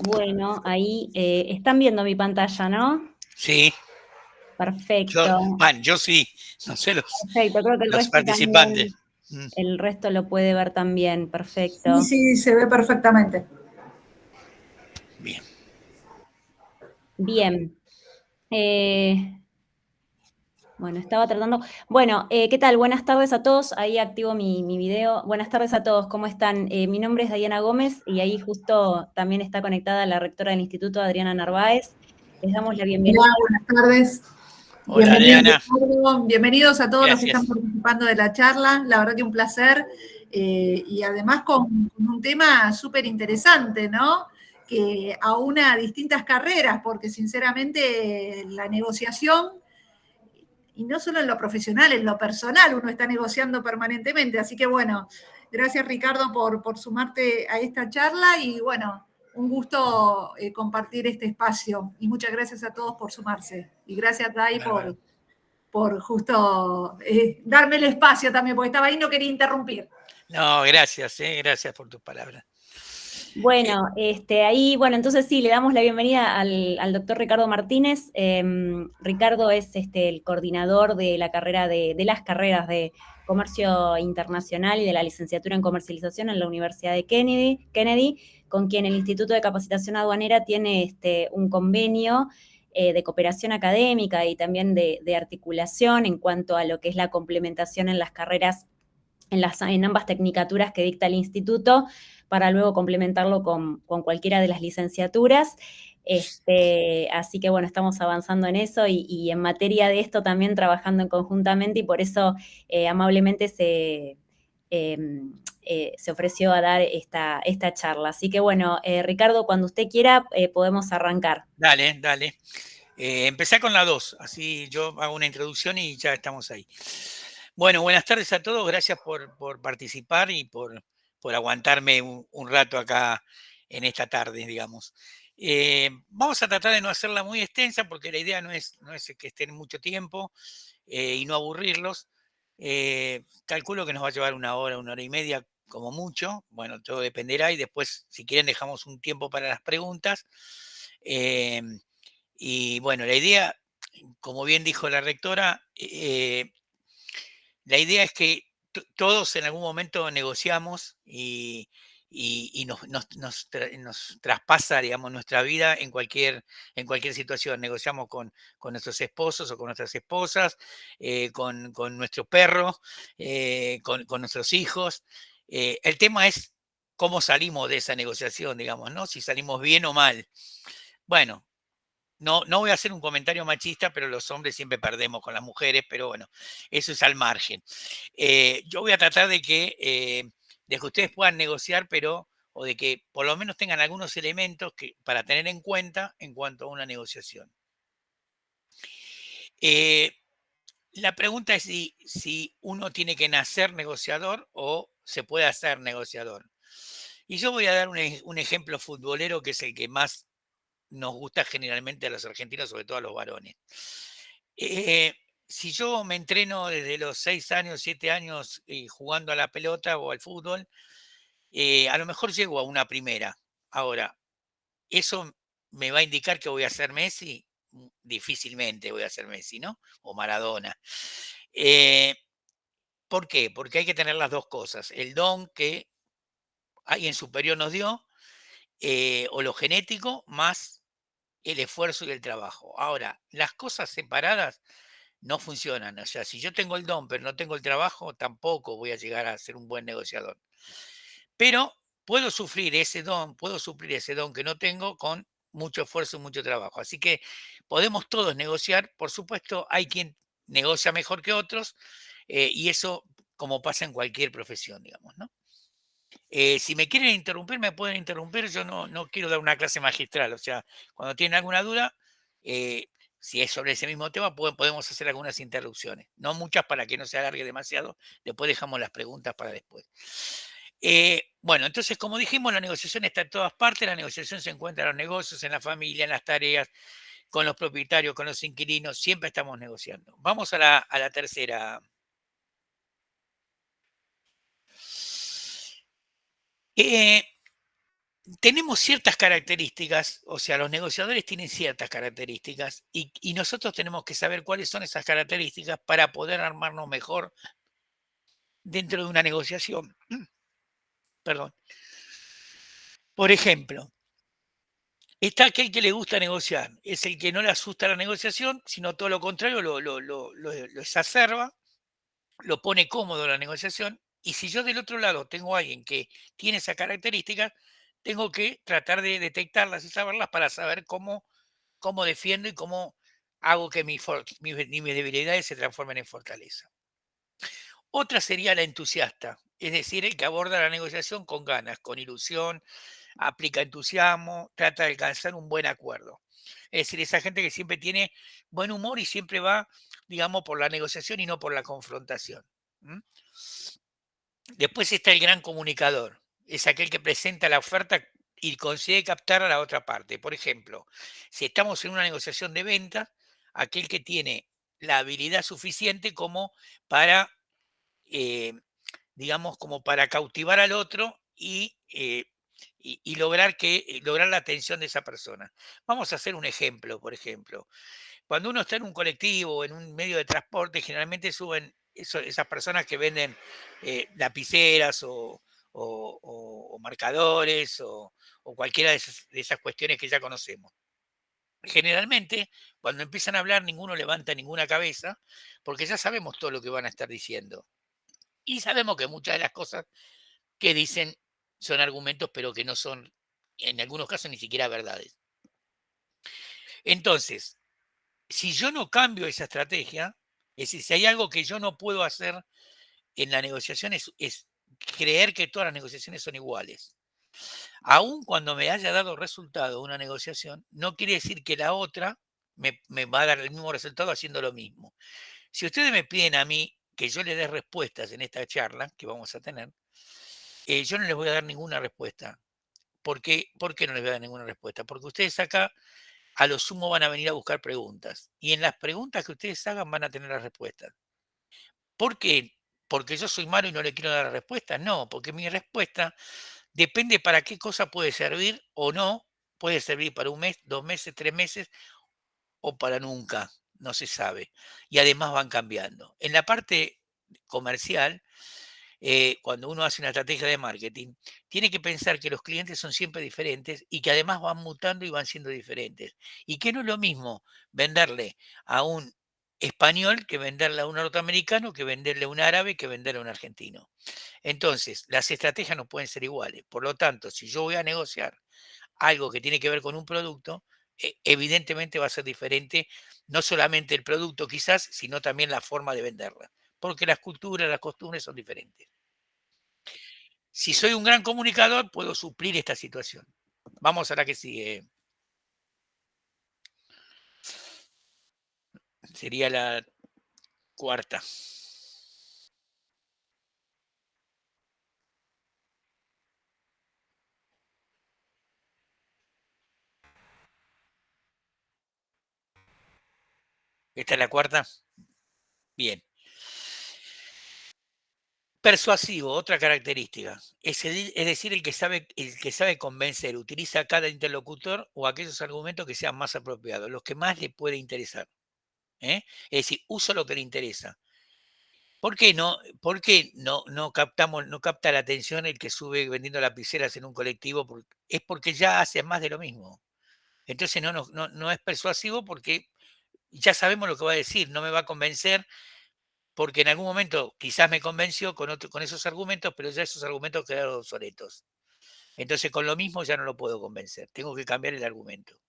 Bueno, ahí están viendo mi pantalla, ¿no? Sí, Perfecto, yo sí, no sé perfecto. Creo que el los resto participantes. también, el resto lo puede ver también. Sí, Perfecto. sí, se ve perfectamente. Bien. Bien. Eh, bueno, estaba tratando. Bueno, ¿qué tal? Buenas tardes a todos. Ahí activo mi video. Buenas tardes a todos. ¿Cómo están? Mi nombre es Diana Gómez y ahí justo también está conectada la rectora del Instituto, Adriana Narváez. Les damos la bienvenida. Hola, buenas tardes. Hola, Bienvenidos, Adriana. bienvenidos a todos los que están Gracias. participando de la charla. La verdad que un placer. Y además con un tema súper interesante, ¿no? Que aúna distintas carreras, porque sinceramente la negociación, y no solo en lo profesional, en lo personal, uno está negociando permanentemente. Así que bueno, gracias Ricardo por sumarte a esta charla y bueno, un gusto compartir este espacio. Y muchas gracias a todos por sumarse. Y gracias Dai Bárbaro. por justo darme el espacio también, porque estaba ahí y no quería interrumpir. No, gracias, gracias por tus palabras. Bueno, ahí, bueno, entonces sí, le damos la bienvenida al doctor Ricardo Martínez. Ricardo es el coordinador de la carrera de las carreras de Comercio Internacional y de la licenciatura en Comercialización en la Universidad de Kennedy, con quien el Instituto de Capacitación Aduanera tiene un convenio de cooperación académica y también de articulación en cuanto a lo que es la complementación en las carreras, en ambas tecnicaturas que dicta el instituto, para luego complementarlo con cualquiera de las licenciaturas. Así que bueno, estamos avanzando en eso y en materia de esto también trabajando en conjuntamente, y por eso amablemente se ofreció a dar esta charla. Así que bueno, Ricardo, cuando usted quiera, podemos arrancar. Dale, dale. Empecé con la 2, así yo hago una introducción y ya estamos ahí. Bueno, buenas tardes a todos, gracias por participar y por aguantarme un rato acá en esta tarde, digamos. Vamos a tratar de no hacerla muy extensa porque la idea no es que estén mucho tiempo y no aburrirlos. Calculo que nos va a llevar una hora y media como mucho. Bueno, todo dependerá y después, si quieren, dejamos un tiempo para las preguntas. Eh, y bueno, la idea, como bien dijo la rectora, la idea es que todos en algún momento negociamos y nos traspasa, digamos, nuestra vida en cualquier situación. Negociamos con nuestros esposos o con nuestras esposas, con nuestro perro, con nuestros hijos. El tema es cómo salimos de esa negociación, digamos, ¿no? Si salimos bien o mal. Bueno, no voy a hacer un comentario machista, pero los hombres siempre perdemos con las mujeres, pero bueno, eso es al margen. Yo voy a tratar de que ustedes puedan negociar, o de que por lo menos tengan algunos elementos para tener en cuenta en cuanto a una negociación. Eh, la pregunta es si uno tiene que nacer negociador o se puede hacer negociador. Y yo voy a dar un ejemplo futbolero que es el que más nos gusta generalmente a los argentinos, sobre todo a los varones. Eh, si yo me entreno desde los 6 años, 7 años jugando a la pelota o al fútbol, a lo mejor llego a una primera. Ahora, ¿eso me va a indicar que voy a ser Messi? Difícilmente voy a ser Messi, ¿no? O Maradona. Eh, ¿Por qué? Porque hay que tener las dos cosas. El don que alguien superior nos dio, o lo genético, más el esfuerzo y el trabajo. Ahora, las cosas separadas no funcionan. O sea, si yo tengo el don, pero no tengo el trabajo, tampoco voy a llegar a ser un buen negociador. Pero puedo suplir ese don que no tengo con mucho esfuerzo y mucho trabajo. Así que podemos todos negociar. Por supuesto, hay quien negocia mejor que otros, y eso como pasa en cualquier profesión, digamos, ¿no? Si me quieren interrumpir, me pueden interrumpir. Yo no quiero dar una clase magistral. O sea, cuando tienen alguna duda, eh, si es sobre ese mismo tema, podemos hacer algunas interrupciones. No muchas para que no se alargue demasiado. Después dejamos las preguntas para después. Bueno, entonces, como dijimos, la negociación está en todas partes. La negociación se encuentra en los negocios, en la familia, en las tareas, con los propietarios, con los inquilinos. Siempre estamos negociando. Vamos a la tercera. Eh, tenemos ciertas características, o sea, los negociadores tienen ciertas características y nosotros tenemos que saber cuáles son esas características para poder armarnos mejor dentro de una negociación. Perdón. Por ejemplo, está aquel que le gusta negociar, es el que no le asusta la negociación, sino todo lo contrario, lo exacerba, lo pone cómodo la negociación, y si yo del otro lado tengo a alguien que tiene esa característica, tengo que tratar de detectarlas y saberlas para saber cómo defiendo y cómo hago que mis debilidades se transformen en fortaleza. Otra sería la entusiasta, es decir, el que aborda la negociación con ganas, con ilusión, aplica entusiasmo, trata de alcanzar un buen acuerdo. Es decir, esa gente que siempre tiene buen humor y siempre va, digamos, por la negociación y no por la confrontación. Después está el gran comunicador, es aquel que presenta la oferta y consigue captar a la otra parte. Por ejemplo, si estamos en una negociación de venta, aquel que tiene la habilidad suficiente como para, eh, digamos, como para cautivar al otro y lograr la atención de esa persona. Vamos a hacer un ejemplo, por ejemplo. Cuando uno está en un colectivo o en un medio de transporte, generalmente suben esas personas que venden lapiceras o marcadores o cualquiera de esas cuestiones que ya conocemos. Generalmente, cuando empiezan a hablar, ninguno levanta ninguna cabeza, porque ya sabemos todo lo que van a estar diciendo. Y sabemos que muchas de las cosas que dicen son argumentos, pero que no son, en algunos casos, ni siquiera verdades. Entonces, si yo no cambio esa estrategia, es decir, si hay algo que yo no puedo hacer en la negociación es creer que todas las negociaciones son iguales. Aun cuando me haya dado resultado una negociación, no quiere decir que la otra me va a dar el mismo resultado haciendo lo mismo. Si ustedes me piden a mí que yo les dé respuestas en esta charla que vamos a tener, yo no les voy a dar ninguna respuesta. ¿Por qué no les voy a dar ninguna respuesta? Porque ustedes acá a lo sumo van a venir a buscar preguntas. Y en las preguntas que ustedes hagan van a tener las respuestas. ¿Por qué? ¿Porque yo soy malo y no le quiero dar la respuesta? No, porque mi respuesta depende para qué cosa puede servir o no. Puede servir para un mes, 2 meses, 3 meses o para nunca. No se sabe. Y además van cambiando. En la parte comercial, cuando uno hace una estrategia de marketing, tiene que pensar que los clientes son siempre diferentes y que además van mutando y van siendo diferentes. Y que no es lo mismo venderle a un español que venderle a un norteamericano, que venderle a un árabe, que venderle a un argentino. Entonces, las estrategias no pueden ser iguales. Por lo tanto, si yo voy a negociar algo que tiene que ver con un producto, evidentemente va a ser diferente, no solamente el producto quizás, sino también la forma de venderla, porque las culturas, las costumbres son diferentes. Si soy un gran comunicador, puedo suplir esta situación. Vamos a la que sigue. Sería la cuarta. ¿Esta es la cuarta? Bien. Persuasivo, otra característica. Es decir, el que sabe convencer, utiliza cada interlocutor o aquellos argumentos que sean más apropiados, los que más le puede interesar. Es decir, uso lo que le interesa. ¿Por qué no capta la atención el que sube vendiendo lapiceras en un colectivo? Es porque ya hace más de lo mismo. Entonces no es persuasivo porque ya sabemos lo que va a decir, no me va a convencer porque en algún momento quizás me convenció con esos argumentos, pero ya esos argumentos quedaron obsoletos. Entonces con lo mismo ya no lo puedo convencer, tengo que cambiar el argumento.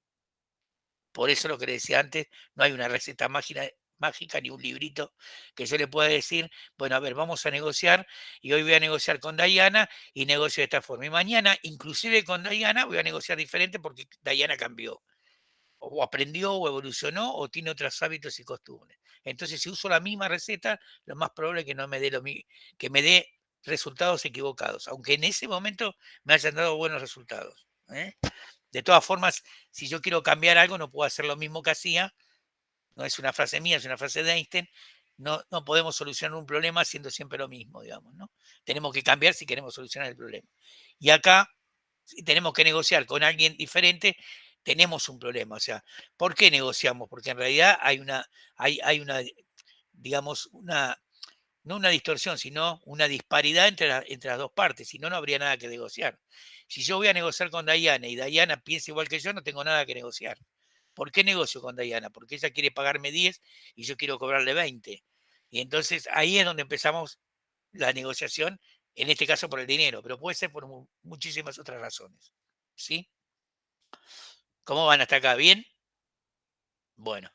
Por eso lo que le decía antes, no hay una receta mágica ni un librito que yo le pueda decir, bueno, a ver, vamos a negociar y hoy voy a negociar con Dayana y negocio de esta forma. Y mañana, inclusive con Dayana, voy a negociar diferente porque Dayana cambió o aprendió o evolucionó o tiene otros hábitos y costumbres. Entonces, si uso la misma receta, lo más probable es que no me dé que me dé resultados equivocados, aunque en ese momento me hayan dado buenos resultados. De todas formas, si yo quiero cambiar algo, no puedo hacer lo mismo que hacía. No es una frase mía, es una frase de Einstein. No podemos solucionar un problema haciendo siempre lo mismo, digamos, ¿no? Tenemos que cambiar si queremos solucionar el problema. Y acá si tenemos que negociar con alguien diferente, tenemos un problema. O sea, ¿por qué negociamos? Porque en realidad hay una, digamos, no una distorsión, sino una disparidad entre las dos partes, si no, no habría nada que negociar. Si yo voy a negociar con Dayana y Dayana piensa igual que yo, no tengo nada que negociar. ¿Por qué negocio con Dayana? Porque ella quiere pagarme 10 y yo quiero cobrarle 20. Y entonces ahí es donde empezamos la negociación, en este caso por el dinero, pero puede ser por muchísimas otras razones. ¿Sí? ¿Cómo van hasta acá? ¿Bien? Bueno.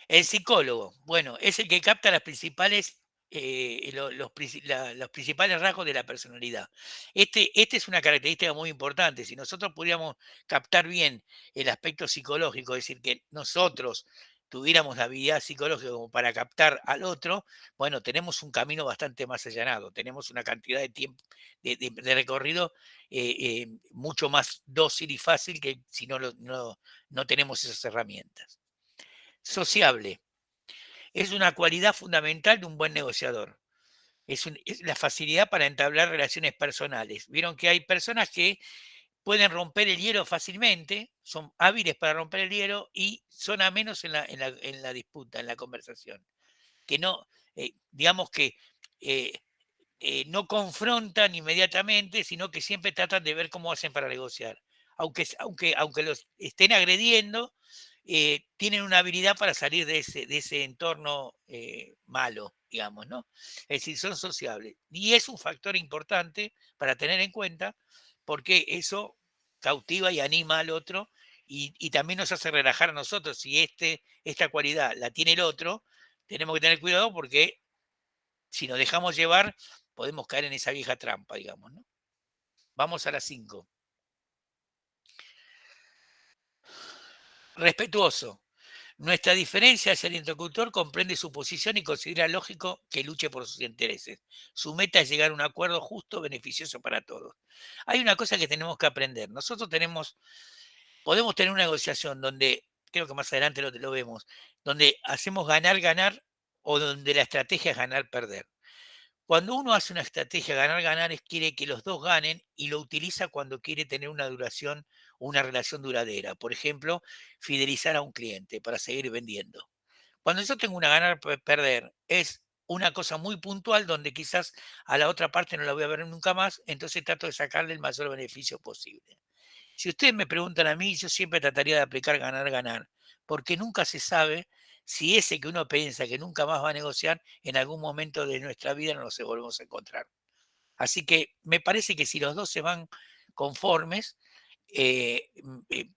El psicólogo, bueno, es el que capta las principales, los principales rasgos de la personalidad. Este es una característica muy importante. Si nosotros pudiéramos captar bien el aspecto psicológico, es decir, que nosotros tuviéramos la habilidad psicológica como para captar al otro, bueno, tenemos un camino bastante más allanado, tenemos una cantidad de tiempo, de recorrido mucho más dócil y fácil que si no tenemos esas herramientas. Sociable. Es una cualidad fundamental de un buen negociador. Es la facilidad para entablar relaciones personales. Vieron que hay personas que pueden romper el hielo fácilmente, son hábiles para romper el hielo y son amenos en la disputa, en la conversación. Que no, digamos que eh, no confrontan inmediatamente, sino que siempre tratan de ver cómo hacen para negociar. Aunque los estén agrediendo, tienen una habilidad para salir de ese entorno malo, digamos, ¿no? Es decir, son sociables. Y es un factor importante para tener en cuenta porque eso cautiva y anima al otro y también nos hace relajar a nosotros. Si esta cualidad la tiene el otro, tenemos que tener cuidado porque si nos dejamos llevar, podemos caer en esa vieja trampa, digamos, ¿no? Vamos a las 5. Respetuoso. Nuestra diferencia hacia el interlocutor comprende su posición y considera lógico que luche por sus intereses. Su meta es llegar a un acuerdo justo, beneficioso para todos. Hay una cosa que tenemos que aprender. Nosotros podemos tener una negociación donde, creo que más adelante lo vemos, donde hacemos ganar, ganar o donde la estrategia es ganar, perder. Cuando uno hace una estrategia ganar, ganar, quiere que los dos ganen y lo utiliza cuando quiere tener una duración, una relación duradera. Por ejemplo, fidelizar a un cliente para seguir vendiendo. Cuando yo tengo una ganar, perder, es una cosa muy puntual donde quizás a la otra parte no la voy a ver nunca más, entonces trato de sacarle el mayor beneficio posible. Si ustedes me preguntan a mí, yo siempre trataría de aplicar ganar, ganar, porque nunca se sabe si ese que uno piensa que nunca más va a negociar, en algún momento de nuestra vida no nos volvemos a encontrar. Así que me parece que si los dos se van conformes, eh, eh,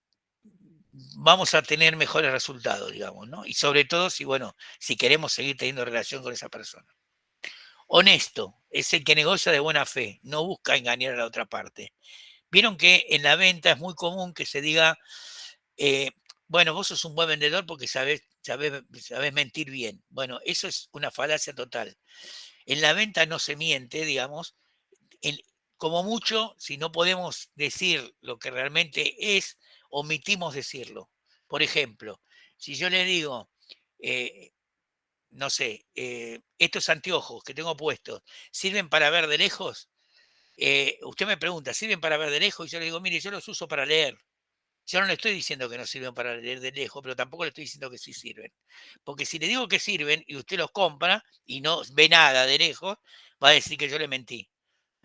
vamos a tener mejores resultados, digamos, ¿no? Y sobre todo si, bueno, si queremos seguir teniendo relación con esa persona. Honesto es el que negocia de buena fe, no busca engañar a la otra parte. Vieron que en la venta es muy común que se diga, eh, bueno, vos sos un buen vendedor porque sabés mentir bien. Bueno, eso es una falacia total. En la venta no se miente, digamos, en- como mucho, si no podemos decir lo que realmente es, omitimos decirlo. Por ejemplo, si yo le digo, eh, no sé, estos anteojos que tengo puestos, ¿sirven para ver de lejos? Usted me pregunta, ¿sirven para ver de lejos? Y yo le digo, mire, yo los uso para leer. Yo no le estoy diciendo que no sirven para leer de lejos, pero tampoco le estoy diciendo que sí sirven. Porque si le digo que sirven y usted los compra y no ve nada de lejos, va a decir que yo le mentí.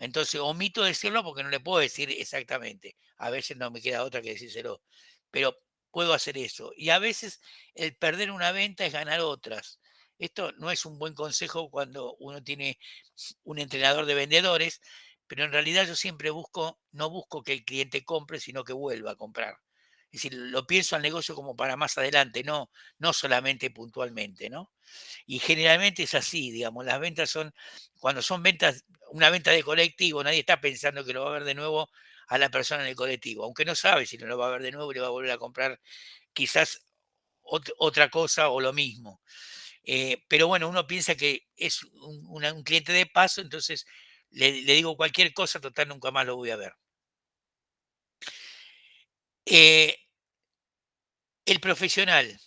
Entonces omito decirlo porque no le puedo decir exactamente. A veces no me queda otra que decírselo. Pero puedo hacer eso. Y a veces el perder una venta es ganar otras. Esto no es un buen consejo cuando uno tiene un entrenador de vendedores, pero en realidad yo siempre no busco que el cliente compre, sino que vuelva a comprar. Es decir, lo pienso al negocio como para más adelante, no solamente puntualmente, ¿no? Y generalmente es así, digamos, las ventas cuando son ventas, una venta de colectivo, nadie está pensando que lo va a ver de nuevo a la persona en el colectivo, aunque no sabe si no lo va a ver de nuevo y le va a volver a comprar quizás otra cosa o lo mismo. Pero bueno, uno piensa que es un cliente de paso, entonces le digo cualquier cosa, total, nunca más lo voy a ver. Eh, el profesional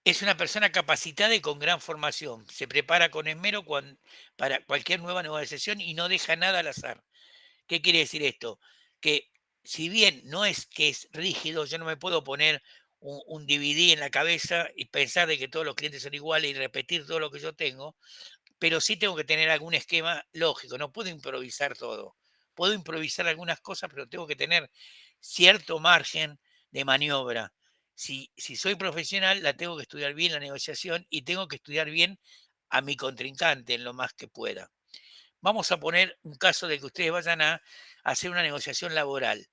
es una persona capacitada y con gran formación. Se prepara con esmero para cualquier nueva negociación y no deja nada al azar. ¿Qué quiere decir esto? que si bien no es que es rígido, yo no me puedo poner un DVD en la cabeza y pensar de que todos los clientes son iguales y repetir todo lo que yo tengo, pero sí tengo que tener algún esquema lógico, no puedo improvisar todo. Puedo improvisar algunas cosas, pero tengo que tener cierto margen de maniobra. Si soy profesional, la tengo que estudiar bien la negociación y tengo que estudiar bien a mi contrincante en lo más que pueda. Vamos a poner un caso de que ustedes vayan a hacer una negociación laboral.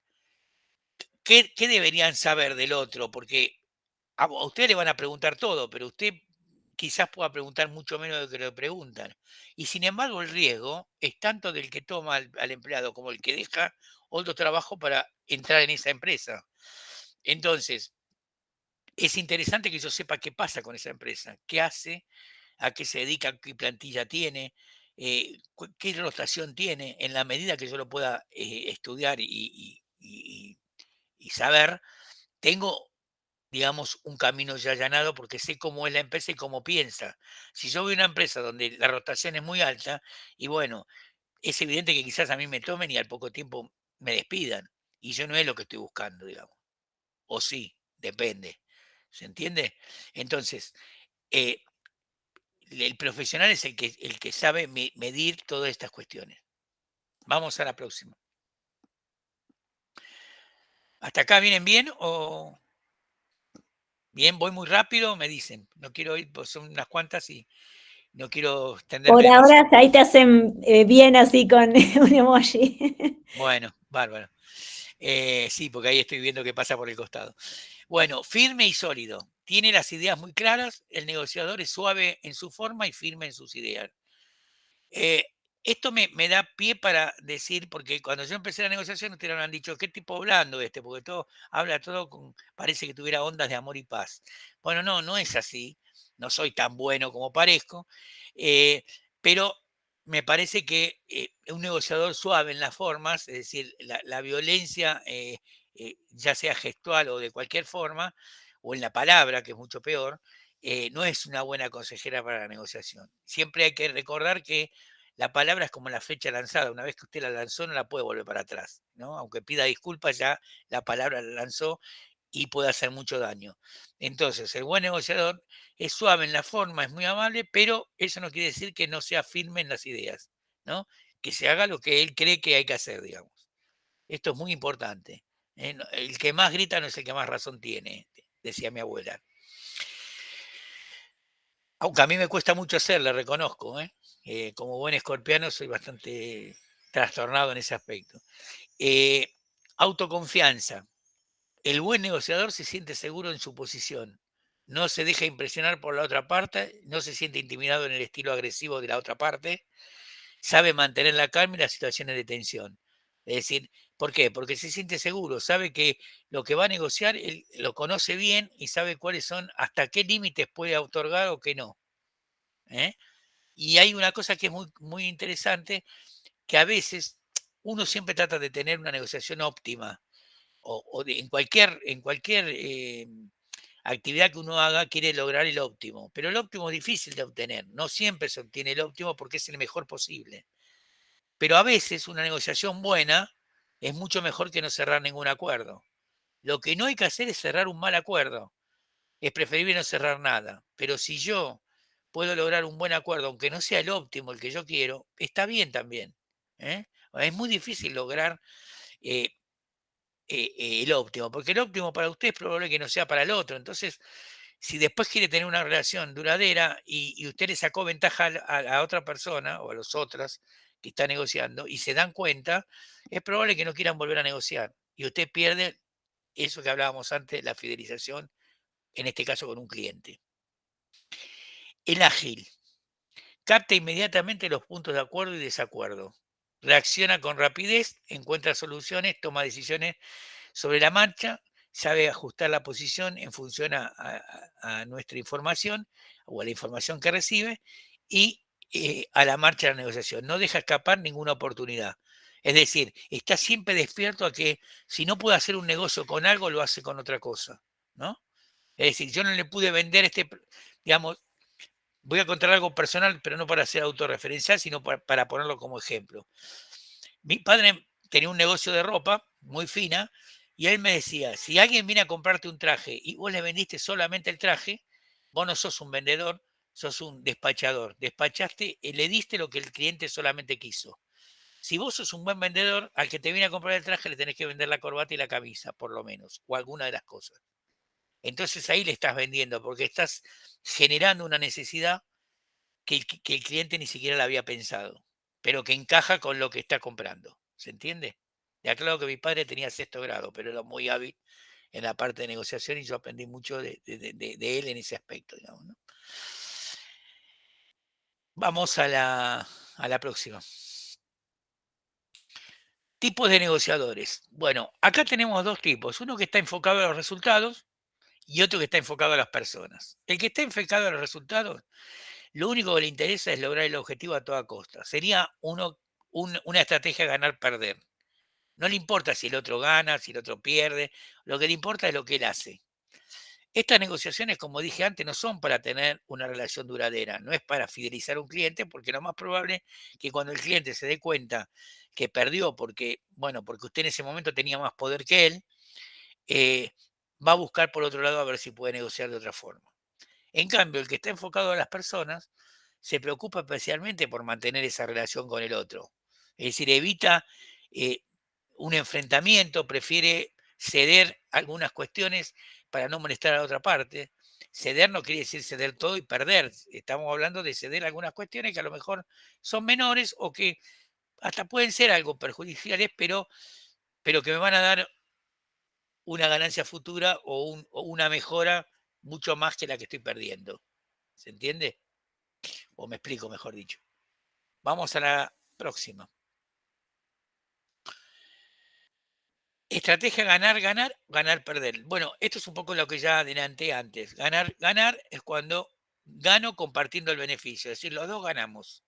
¿Qué deberían saber del otro? Porque a ustedes le van a preguntar todo, pero usted quizás pueda preguntar mucho menos de lo que le preguntan. Y sin embargo, el riesgo es tanto del que toma al empleado como el que deja otro trabajo para entrar en esa empresa. Entonces, es interesante que yo sepa qué pasa con esa empresa, qué hace, a qué se dedica, qué plantilla tiene, qué rotación tiene, en la medida que yo lo pueda estudiar y saber, tengo, digamos, un camino ya allanado porque sé cómo es la empresa y cómo piensa. Si yo voy a una empresa donde la rotación es muy alta, y bueno, es evidente que quizás a mí me tomen y al poco tiempo me despidan. Y yo no es lo que estoy buscando, digamos. O sí, depende. ¿Se entiende? Entonces, eh, el profesional es el que sabe medir todas estas cuestiones. Vamos a la próxima. ¿Hasta acá vienen bien o bien? Voy muy rápido, me dicen. No quiero ir, pues son unas cuantas y no quiero extenderme Por demasiado. ahora ahí te hacen bien así con un emoji. Bueno, bárbaro. Sí, porque ahí estoy viendo qué pasa por el costado. Bueno, firme y sólido. Tiene las ideas muy claras. El negociador es suave en su forma y firme en sus ideas. Eh, Esto me da pie para decir, porque cuando yo empecé la negociación, ustedes me han dicho, ¿qué tipo blando este? Porque todo habla todo parece que tuviera ondas de amor y paz. Bueno, no, no es así. No soy tan bueno como parezco, eh, pero me parece que un negociador suave en las formas, es decir, la violencia, ya sea gestual o de cualquier forma, o en la palabra, que es mucho peor, no es una buena consejera para la negociación. Siempre hay que recordar que la palabra es como la flecha lanzada. Una vez que usted la lanzó, no la puede volver para atrás, ¿no? Aunque pida disculpas, ya la palabra la lanzó y puede hacer mucho daño. Entonces, el buen negociador es suave en la forma, es muy amable, pero eso no quiere decir que no sea firme en las ideas, ¿no? Que se haga lo que él cree que hay que hacer, digamos. Esto es muy importante. El que más grita no es el que más razón tiene, decía mi abuela. Aunque a mí me cuesta mucho hacerlo, reconozco, ¿eh? Como buen escorpiano soy bastante trastornado en ese aspecto. Eh, Autoconfianza. El buen negociador se siente seguro en su posición. No se deja impresionar por la otra parte, no se siente intimidado en el estilo agresivo de la otra parte, sabe mantener la calma en las situaciones de tensión. Es decir, ¿por qué? Porque se siente seguro, sabe que lo que va a negociar él lo conoce bien y sabe cuáles son, hasta qué límites puede otorgar o qué no. ¿Eh? Y hay una cosa que es muy, muy interesante, que a veces uno siempre trata de tener una negociación óptima, en cualquier actividad que uno haga quiere lograr el óptimo, pero el óptimo es difícil de obtener, no siempre se obtiene el óptimo porque es el mejor posible, pero a veces una negociación buena es mucho mejor que no cerrar ningún acuerdo. Lo que no hay que hacer es cerrar un mal acuerdo, es preferible no cerrar nada, pero si yo puedo lograr un buen acuerdo, aunque no sea el óptimo, el que yo quiero, está bien también. ¿Eh? Es muy difícil lograr eh, el óptimo, porque el óptimo para usted es probable que no sea para el otro. Entonces, si después quiere tener una relación duradera y usted le sacó ventaja a la otra persona o a los otros que está negociando y se dan cuenta, es probable que no quieran volver a negociar. Y usted pierde eso que hablábamos antes, la fidelización, en este caso con un cliente. El ágil. Capta inmediatamente los puntos de acuerdo y desacuerdo. Reacciona con rapidez, encuentra soluciones, toma decisiones sobre la marcha, sabe ajustar la posición en función a nuestra información o a la información que recibe y a la marcha de la negociación. No deja escapar ninguna oportunidad. Es decir, está siempre despierto a que si no puede hacer un negocio con algo, lo hace con otra cosa, ¿no? Es decir, yo no le pude vender digamos, voy a contar algo personal, pero no para ser autorreferencial, sino para ponerlo como ejemplo. Mi padre tenía un negocio de ropa, muy fina, y él me decía, si alguien viene a comprarte un traje y vos le vendiste solamente el traje, vos no sos un vendedor, sos un despachador. Despachaste, le diste lo que el cliente solamente quiso. Si vos sos un buen vendedor, al que te viene a comprar el traje le tenés que vender la corbata y la camisa, por lo menos, o alguna de las cosas. Entonces ahí le estás vendiendo, porque estás generando una necesidad que el cliente ni siquiera la había pensado, pero que encaja con lo que está comprando. ¿Se entiende? Ya claro que mi padre tenía sexto grado, pero era muy hábil en la parte de negociación y yo aprendí mucho de él en ese aspecto, digamos, ¿no? Vamos a la próxima. Tipos de negociadores. Bueno, acá tenemos dos tipos. Uno que está enfocado a los resultados y otro que está enfocado a las personas. El que está enfocado a los resultados, lo único que le interesa es lograr el objetivo a toda costa. Sería una estrategia ganar-perder. No le importa si el otro gana, si el otro pierde. Lo que le importa es lo que él hace. Estas negociaciones, como dije antes, no son para tener una relación duradera, no es para fidelizar a un cliente, porque lo más probable es que cuando el cliente se dé cuenta que perdió porque, bueno, porque usted en ese momento tenía más poder que él, va a buscar por otro lado a ver si puede negociar de otra forma. En cambio, el que está enfocado a las personas se preocupa especialmente por mantener esa relación con el otro. Es decir, evita eh, un enfrentamiento, prefiere ceder algunas cuestiones para no molestar a la otra parte. Ceder no quiere decir ceder todo y perder. Estamos hablando de ceder algunas cuestiones que a lo mejor son menores o que hasta pueden ser algo perjudiciales, pero que me van a dar una ganancia futura o una mejora mucho más que la que estoy perdiendo. ¿Se entiende? O me explico, mejor dicho. Vamos a la próxima. Estrategia ganar, ganar, ganar, perder. Bueno, esto es un poco lo que ya adelanté antes. Ganar, ganar es cuando gano compartiendo el beneficio, es decir, los dos ganamos.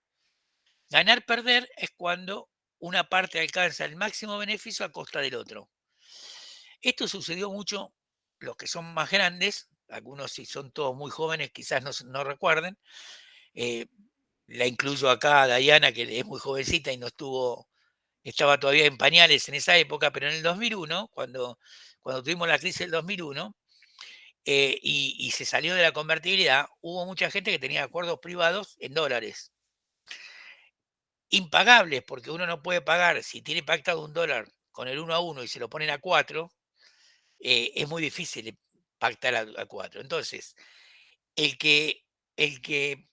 Ganar, perder es cuando una parte alcanza el máximo beneficio a costa del otro. Esto sucedió mucho, los que son más grandes, algunos si son todos muy jóvenes quizás no recuerden, la incluyo acá a Diana, que es muy jovencita y no estaba todavía en pañales en esa época, pero en el 2001, cuando tuvimos la crisis del 2001, y se salió de la convertibilidad, hubo mucha gente que tenía acuerdos privados en dólares. Impagables, porque uno no puede pagar, si tiene pactado un dólar con el 1 a 1 y se lo ponen a 4, es muy difícil pactar a 4. Entonces, el que, el que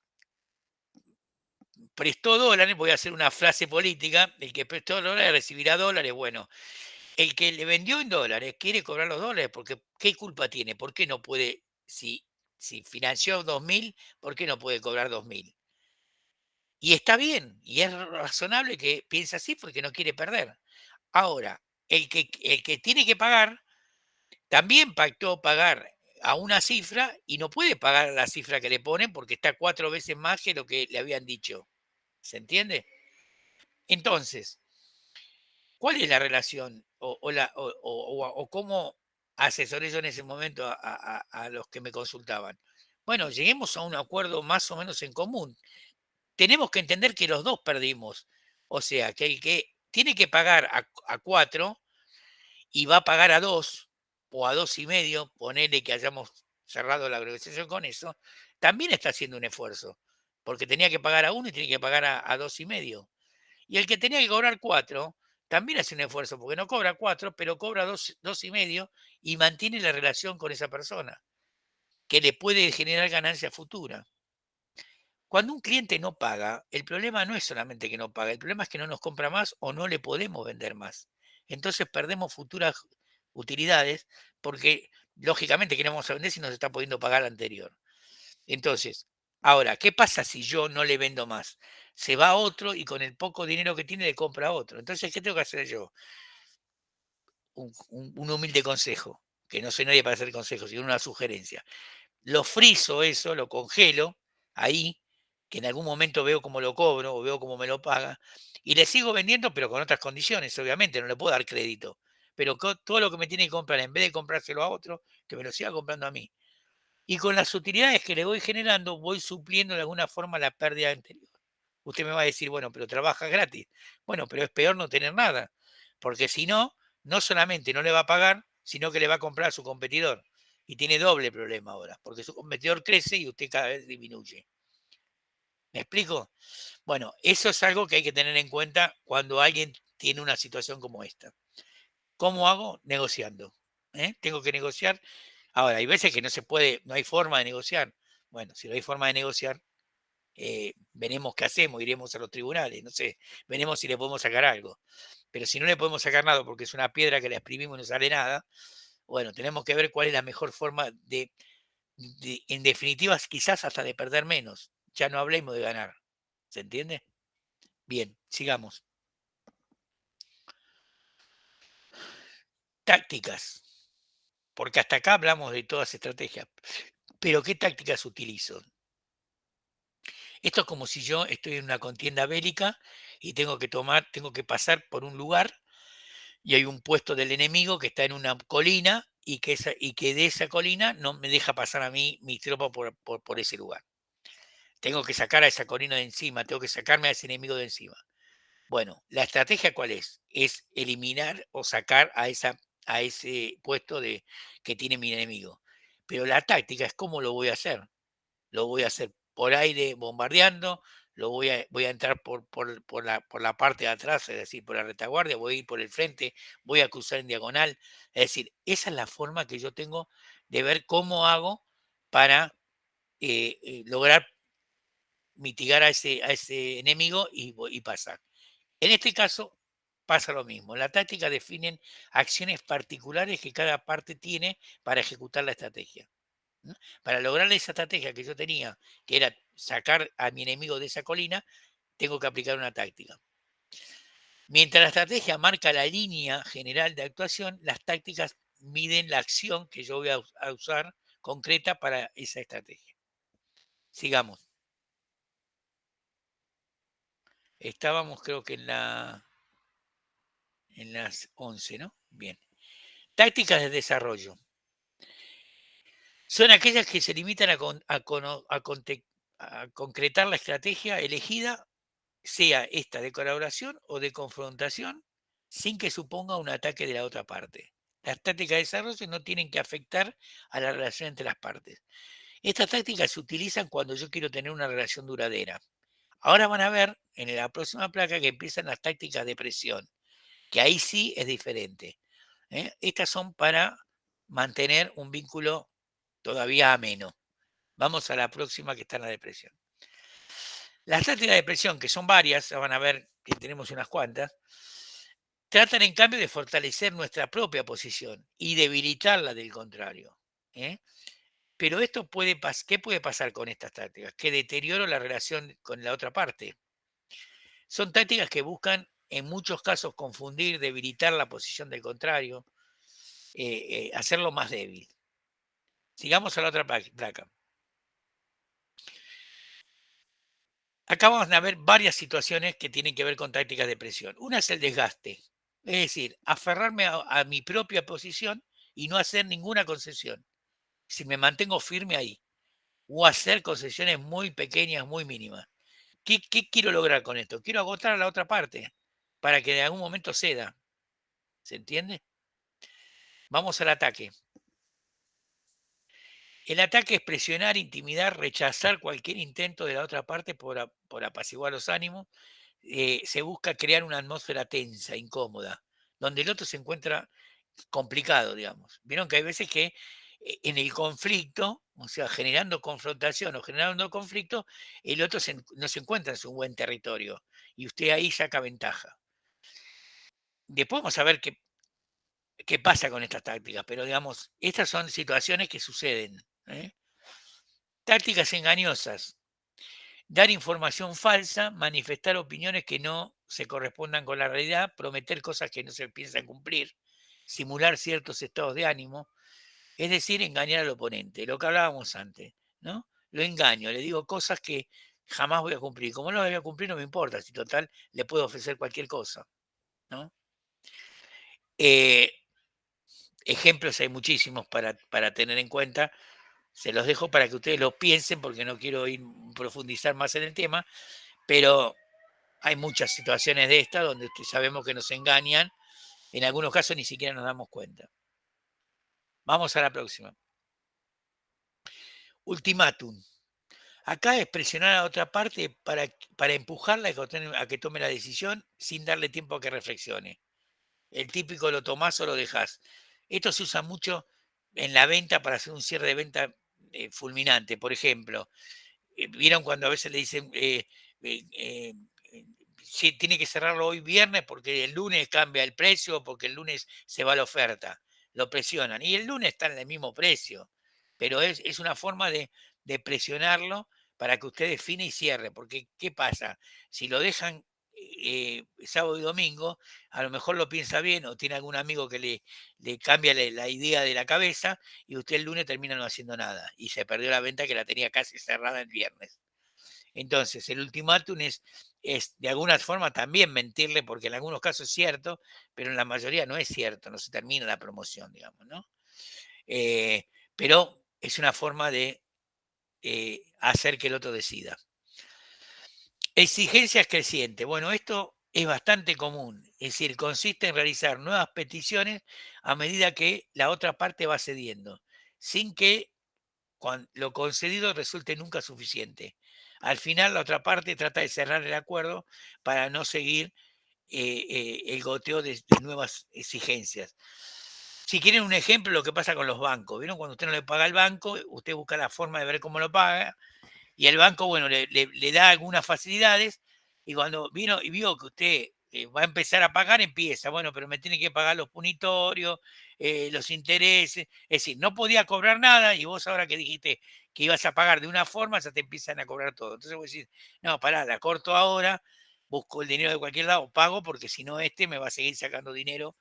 prestó dólares, voy a hacer una frase política, el que prestó dólares recibirá dólares, bueno, el que le vendió en dólares quiere cobrar los dólares, porque ¿qué culpa tiene? ¿Por qué no puede, si financió 2.000, por qué no puede cobrar 2.000? Y está bien, y es razonable que piense así porque no quiere perder. Ahora, el que tiene que pagar, también pactó pagar a una cifra y no puede pagar la cifra que le ponen porque está 4 veces más que lo que le habían dicho. ¿Se entiende? Entonces, ¿cuál es la relación o cómo asesoré yo en ese momento a los que me consultaban? Bueno, lleguemos a un acuerdo más o menos en común. Tenemos que entender que los dos perdimos. O sea, que el que tiene que pagar a 4 y va a pagar a 2 o a 2,5, ponele que hayamos cerrado la negociación con eso, también está haciendo un esfuerzo, porque tenía que pagar a 1 y tiene que pagar a 2,5. Y el que tenía que cobrar 4 también hace un esfuerzo, porque no cobra 4, pero cobra 2,5 y mantiene la relación con esa persona, que le puede generar ganancia futura. Cuando un cliente no paga, el problema no es solamente que no paga, el problema es que no nos compra más o no le podemos vender más. Entonces perdemos futuras utilidades porque lógicamente queremos vender si nos está pudiendo pagar la anterior. Entonces, ahora, ¿qué pasa si yo no le vendo más? Se va a otro y con el poco dinero que tiene le compra a otro. Entonces, ¿qué tengo que hacer yo? Un humilde consejo, que no soy nadie para hacer consejos, sino una sugerencia. Lo friso eso, lo congelo ahí, que en algún momento veo cómo lo cobro o veo cómo me lo paga, y le sigo vendiendo, pero con otras condiciones, obviamente, no le puedo dar crédito. Pero todo lo que me tiene que comprar, en vez de comprárselo a otro, que me lo siga comprando a mí. Y con las utilidades que le voy generando, voy supliendo de alguna forma la pérdida anterior. Usted me va a decir, bueno, pero trabajas gratis. Bueno, pero es peor no tener nada, porque si no, no solamente no le va a pagar, sino que le va a comprar a su competidor. Y tiene doble problema ahora, porque su competidor crece y usted cada vez disminuye. ¿Me explico? Bueno, eso es algo que hay que tener en cuenta cuando alguien tiene una situación como esta. ¿Cómo hago? Negociando. Tengo que negociar. Ahora, hay veces que no se puede, no hay forma de negociar. Bueno, si no hay forma de negociar, veremos qué hacemos, iremos a los tribunales, no sé, veremos si le podemos sacar algo. Pero si no le podemos sacar nada porque es una piedra que la exprimimos y no sale nada, bueno, tenemos que ver cuál es la mejor forma en definitiva, quizás hasta de perder menos. Ya no hablemos de ganar. ¿Se entiende? Bien, sigamos. Tácticas. Porque hasta acá hablamos de todas estrategias. Pero ¿qué tácticas utilizo? Esto es como si yo estoy en una contienda bélica y tengo que pasar por un lugar y hay un puesto del enemigo que está en una colina y que de esa colina no me deja pasar a mí mi tropa por ese lugar. Tengo que sacar a esa colina de encima, tengo que sacarme a ese enemigo de encima. Bueno, ¿la estrategia cuál es? Es eliminar o sacar a ese puesto que tiene mi enemigo. Pero la táctica es cómo lo voy a hacer. Lo voy a hacer por aire bombardeando, voy a entrar por la parte de atrás, es decir, por la retaguardia, voy a ir por el frente, voy a cruzar en diagonal. Es decir, esa es la forma que yo tengo de ver cómo hago para lograr mitigar a ese enemigo y pasar. En este caso pasa lo mismo. La táctica definen acciones particulares que cada parte tiene para ejecutar la estrategia. ¿No? Para lograr esa estrategia que yo tenía, que era sacar a mi enemigo de esa colina, tengo que aplicar una táctica. Mientras la estrategia marca la línea general de actuación, las tácticas miden la acción que yo voy a usar concreta para esa estrategia. Sigamos. Estábamos creo que en las 11, ¿no? Bien. Tácticas de desarrollo. Son aquellas que se limitan a concretar la estrategia elegida, sea esta de colaboración o de confrontación, sin que suponga un ataque de la otra parte. Las tácticas de desarrollo no tienen que afectar a la relación entre las partes. Estas tácticas se utilizan cuando yo quiero tener una relación duradera. Ahora van a ver en la próxima placa que empiezan las tácticas de presión, que ahí sí es diferente. Estas son para mantener un vínculo todavía ameno. Vamos a la próxima que está en la depresión. Las tácticas de presión, que son varias, van a ver que tenemos unas cuantas, tratan en cambio de fortalecer nuestra propia posición y debilitar la del contrario. Pero ¿qué puede pasar con estas tácticas? Que deterioro la relación con la otra parte. Son tácticas que buscan en muchos casos confundir, debilitar la posición del contrario, hacerlo más débil. Sigamos a la otra placa. Acá vamos a ver varias situaciones que tienen que ver con tácticas de presión. Una es el desgaste, es decir, aferrarme a mi propia posición y no hacer ninguna concesión. Si me mantengo firme ahí, o hacer concesiones muy pequeñas, muy mínimas. ¿Qué quiero lograr con esto? Quiero agotar a la otra parte para que en algún momento ceda. ¿Se entiende? Vamos al ataque. El ataque es presionar, intimidar, rechazar cualquier intento de la otra parte por apaciguar los ánimos. Se busca crear una atmósfera tensa, incómoda, donde el otro se encuentra complicado, digamos. Vieron que hay veces que en el conflicto, o sea, generando confrontación o generando conflicto, el otro no se encuentra en su buen territorio y usted ahí saca ventaja. Después vamos a ver qué pasa con estas tácticas, pero digamos, estas son situaciones que suceden. Tácticas engañosas. Dar información falsa, manifestar opiniones que no se correspondan con la realidad, prometer cosas que no se piensan cumplir, simular ciertos estados de ánimo, es decir, engañar al oponente, lo que hablábamos antes, ¿no? Lo engaño, le digo cosas que jamás voy a cumplir. Como no las voy a cumplir, no me importa, si total le puedo ofrecer cualquier cosa, ¿no? Ejemplos hay muchísimos para tener en cuenta. Se los dejo para que ustedes lo piensen porque no quiero profundizar más en el tema, pero hay muchas situaciones de estas donde sabemos que nos engañan En algunos casos ni siquiera nos damos cuenta. Vamos a la próxima. Ultimátum. Acá es presionar a otra parte para empujarla a que tome la decisión sin darle tiempo a que reflexione. El típico lo tomás o lo dejás. Esto se usa mucho en la venta para hacer un cierre de venta fulminante. Por ejemplo, ¿vieron cuando a veces le dicen, sí, tiene que cerrarlo hoy viernes porque el lunes cambia el precio, porque el lunes se va la oferta? Lo presionan. Y el lunes está en el mismo precio. Pero es una forma de presionarlo para que usted define y cierre. Porque, ¿qué pasa? Si lo dejan sábado y domingo, a lo mejor lo piensa bien o tiene algún amigo que le cambia la idea de la cabeza y usted el lunes termina no haciendo nada y se perdió la venta que la tenía casi cerrada el viernes. Entonces, el ultimátum es de alguna forma también mentirle, porque en algunos casos es cierto, pero en la mayoría no es cierto, no se termina la promoción, digamos, ¿no? Pero es una forma de hacer que el otro decida. Exigencias crecientes. Bueno, esto es bastante común, es decir, consiste en realizar nuevas peticiones a medida que la otra parte va cediendo, sin que lo concedido resulte nunca suficiente. Al final, la otra parte trata de cerrar el acuerdo para no seguir el goteo de nuevas exigencias. Si quieren un ejemplo, lo que pasa con los bancos. ¿Vieron? Cuando usted no le paga al banco, usted busca la forma de ver cómo lo paga y el banco, bueno, le da algunas facilidades y cuando vino y vio que usted va a empezar a pagar, empieza, bueno, pero me tiene que pagar los punitorios, los intereses, es decir, no podía cobrar nada y vos ahora que dijiste que ibas a pagar de una forma, ya te empiezan a cobrar todo. Entonces vos decís, no, pará, la corto ahora, busco el dinero de cualquier lado, pago, porque si no me va a seguir sacando dinero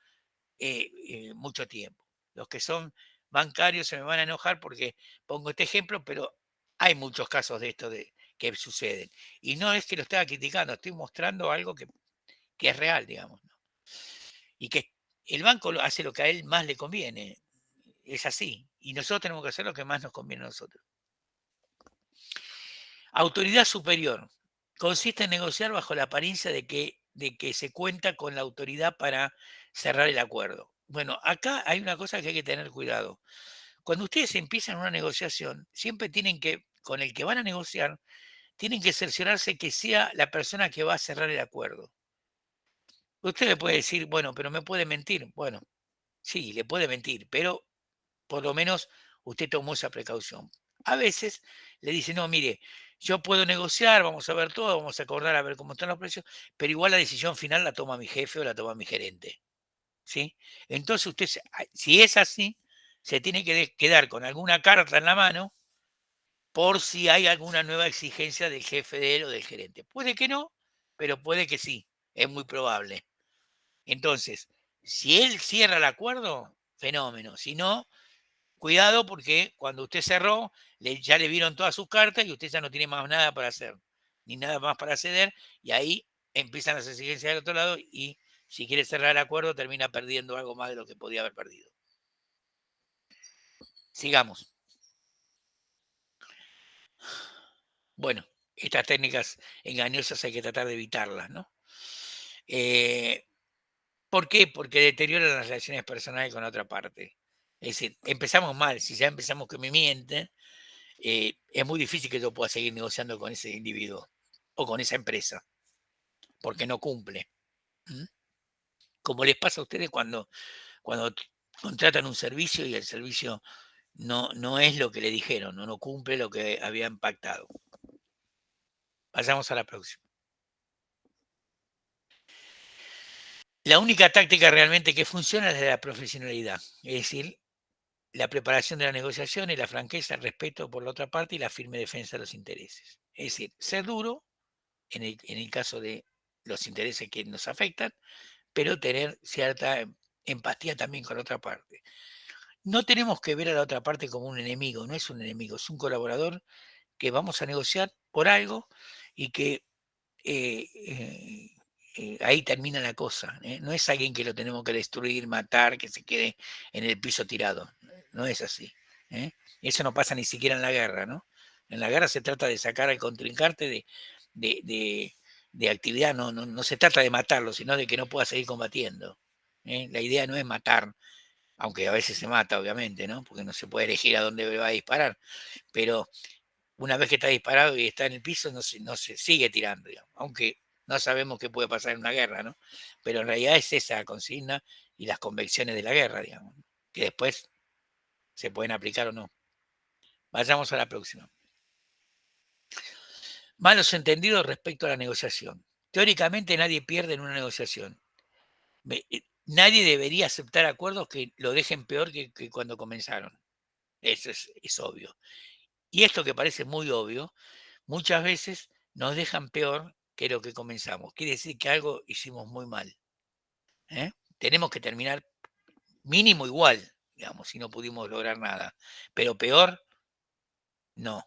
mucho tiempo. Los que son bancarios se me van a enojar porque pongo este ejemplo, pero hay muchos casos de esto que suceden. Y no es que lo estaba criticando, estoy mostrando algo que es real, digamos, ¿no? Y que el banco hace lo que a él más le conviene. Es así. Y nosotros tenemos que hacer lo que más nos conviene a nosotros. Autoridad superior. Consiste en negociar bajo la apariencia de que se cuenta con la autoridad para cerrar el acuerdo. Bueno, acá hay una cosa que hay que tener cuidado. Cuando ustedes empiezan una negociación, siempre tienen que, con el que van a negociar, tienen que cerciorarse que sea la persona que va a cerrar el acuerdo. Usted le puede decir, bueno, pero me puede mentir. Bueno, sí, le puede mentir, pero por lo menos usted tomó esa precaución. A veces le dice, no, mire, yo puedo negociar, vamos a ver todo, vamos a acordar a ver cómo están los precios, pero igual la decisión final la toma mi jefe o la toma mi gerente. ¿Sí? Entonces usted, si es así, se tiene que quedar con alguna carta en la mano por si hay alguna nueva exigencia del jefe de él o del gerente. Puede que no, pero puede que sí, es muy probable. Entonces, si él cierra el acuerdo, fenómeno. Si no, cuidado porque cuando usted cerró, ya le vieron todas sus cartas y usted ya no tiene más nada para hacer, ni nada más para ceder, y ahí empiezan las exigencias del otro lado y si quiere cerrar el acuerdo termina perdiendo algo más de lo que podía haber perdido. Sigamos. Bueno, estas técnicas engañosas hay que tratar de evitarlas, ¿no? ¿Por qué? Porque deterioran las relaciones personales con otra parte. Es decir, empezamos mal, si ya empezamos que me mienten, es muy difícil que yo pueda seguir negociando con ese individuo o con esa empresa, porque no cumple. ¿Mm? Como les pasa a ustedes cuando contratan un servicio y el servicio no es lo que le dijeron, no cumple lo que habían pactado. Vayamos a la próxima. La única táctica realmente que funciona es la profesionalidad, es decir, la preparación de la negociación y la franqueza, el respeto por la otra parte y la firme defensa de los intereses. Es decir, ser duro en el caso de los intereses que nos afectan, pero tener cierta empatía también con la otra parte. No tenemos que ver a la otra parte como un enemigo, no es un enemigo, es un colaborador que vamos a negociar por algo y que ahí termina la cosa. No es alguien que lo tenemos que destruir, matar, que se quede en el piso tirado. No es así. Eso no pasa ni siquiera en la guerra, ¿no? En la guerra se trata de sacar al contrincante de actividad, no se trata de matarlo, sino de que no pueda seguir combatiendo. La idea no es matar, aunque a veces se mata, obviamente, ¿no? Porque no se puede elegir a dónde va a disparar, pero una vez que está disparado y está en el piso, no se sigue tirando, digamos, aunque no sabemos qué puede pasar en una guerra, ¿no? Pero en realidad es esa consigna y las convicciones de la guerra, digamos, que después se pueden aplicar o no. Vayamos a la próxima. Malos entendidos respecto a la negociación. Teóricamente nadie pierde en una negociación. Nadie debería aceptar acuerdos que lo dejen peor que cuando comenzaron. Eso es obvio. Y esto que parece muy obvio, muchas veces nos dejan peor que lo que comenzamos. Quiere decir que algo hicimos muy mal. Tenemos que terminar mínimo igual, digamos, si no pudimos lograr nada. Pero peor, no.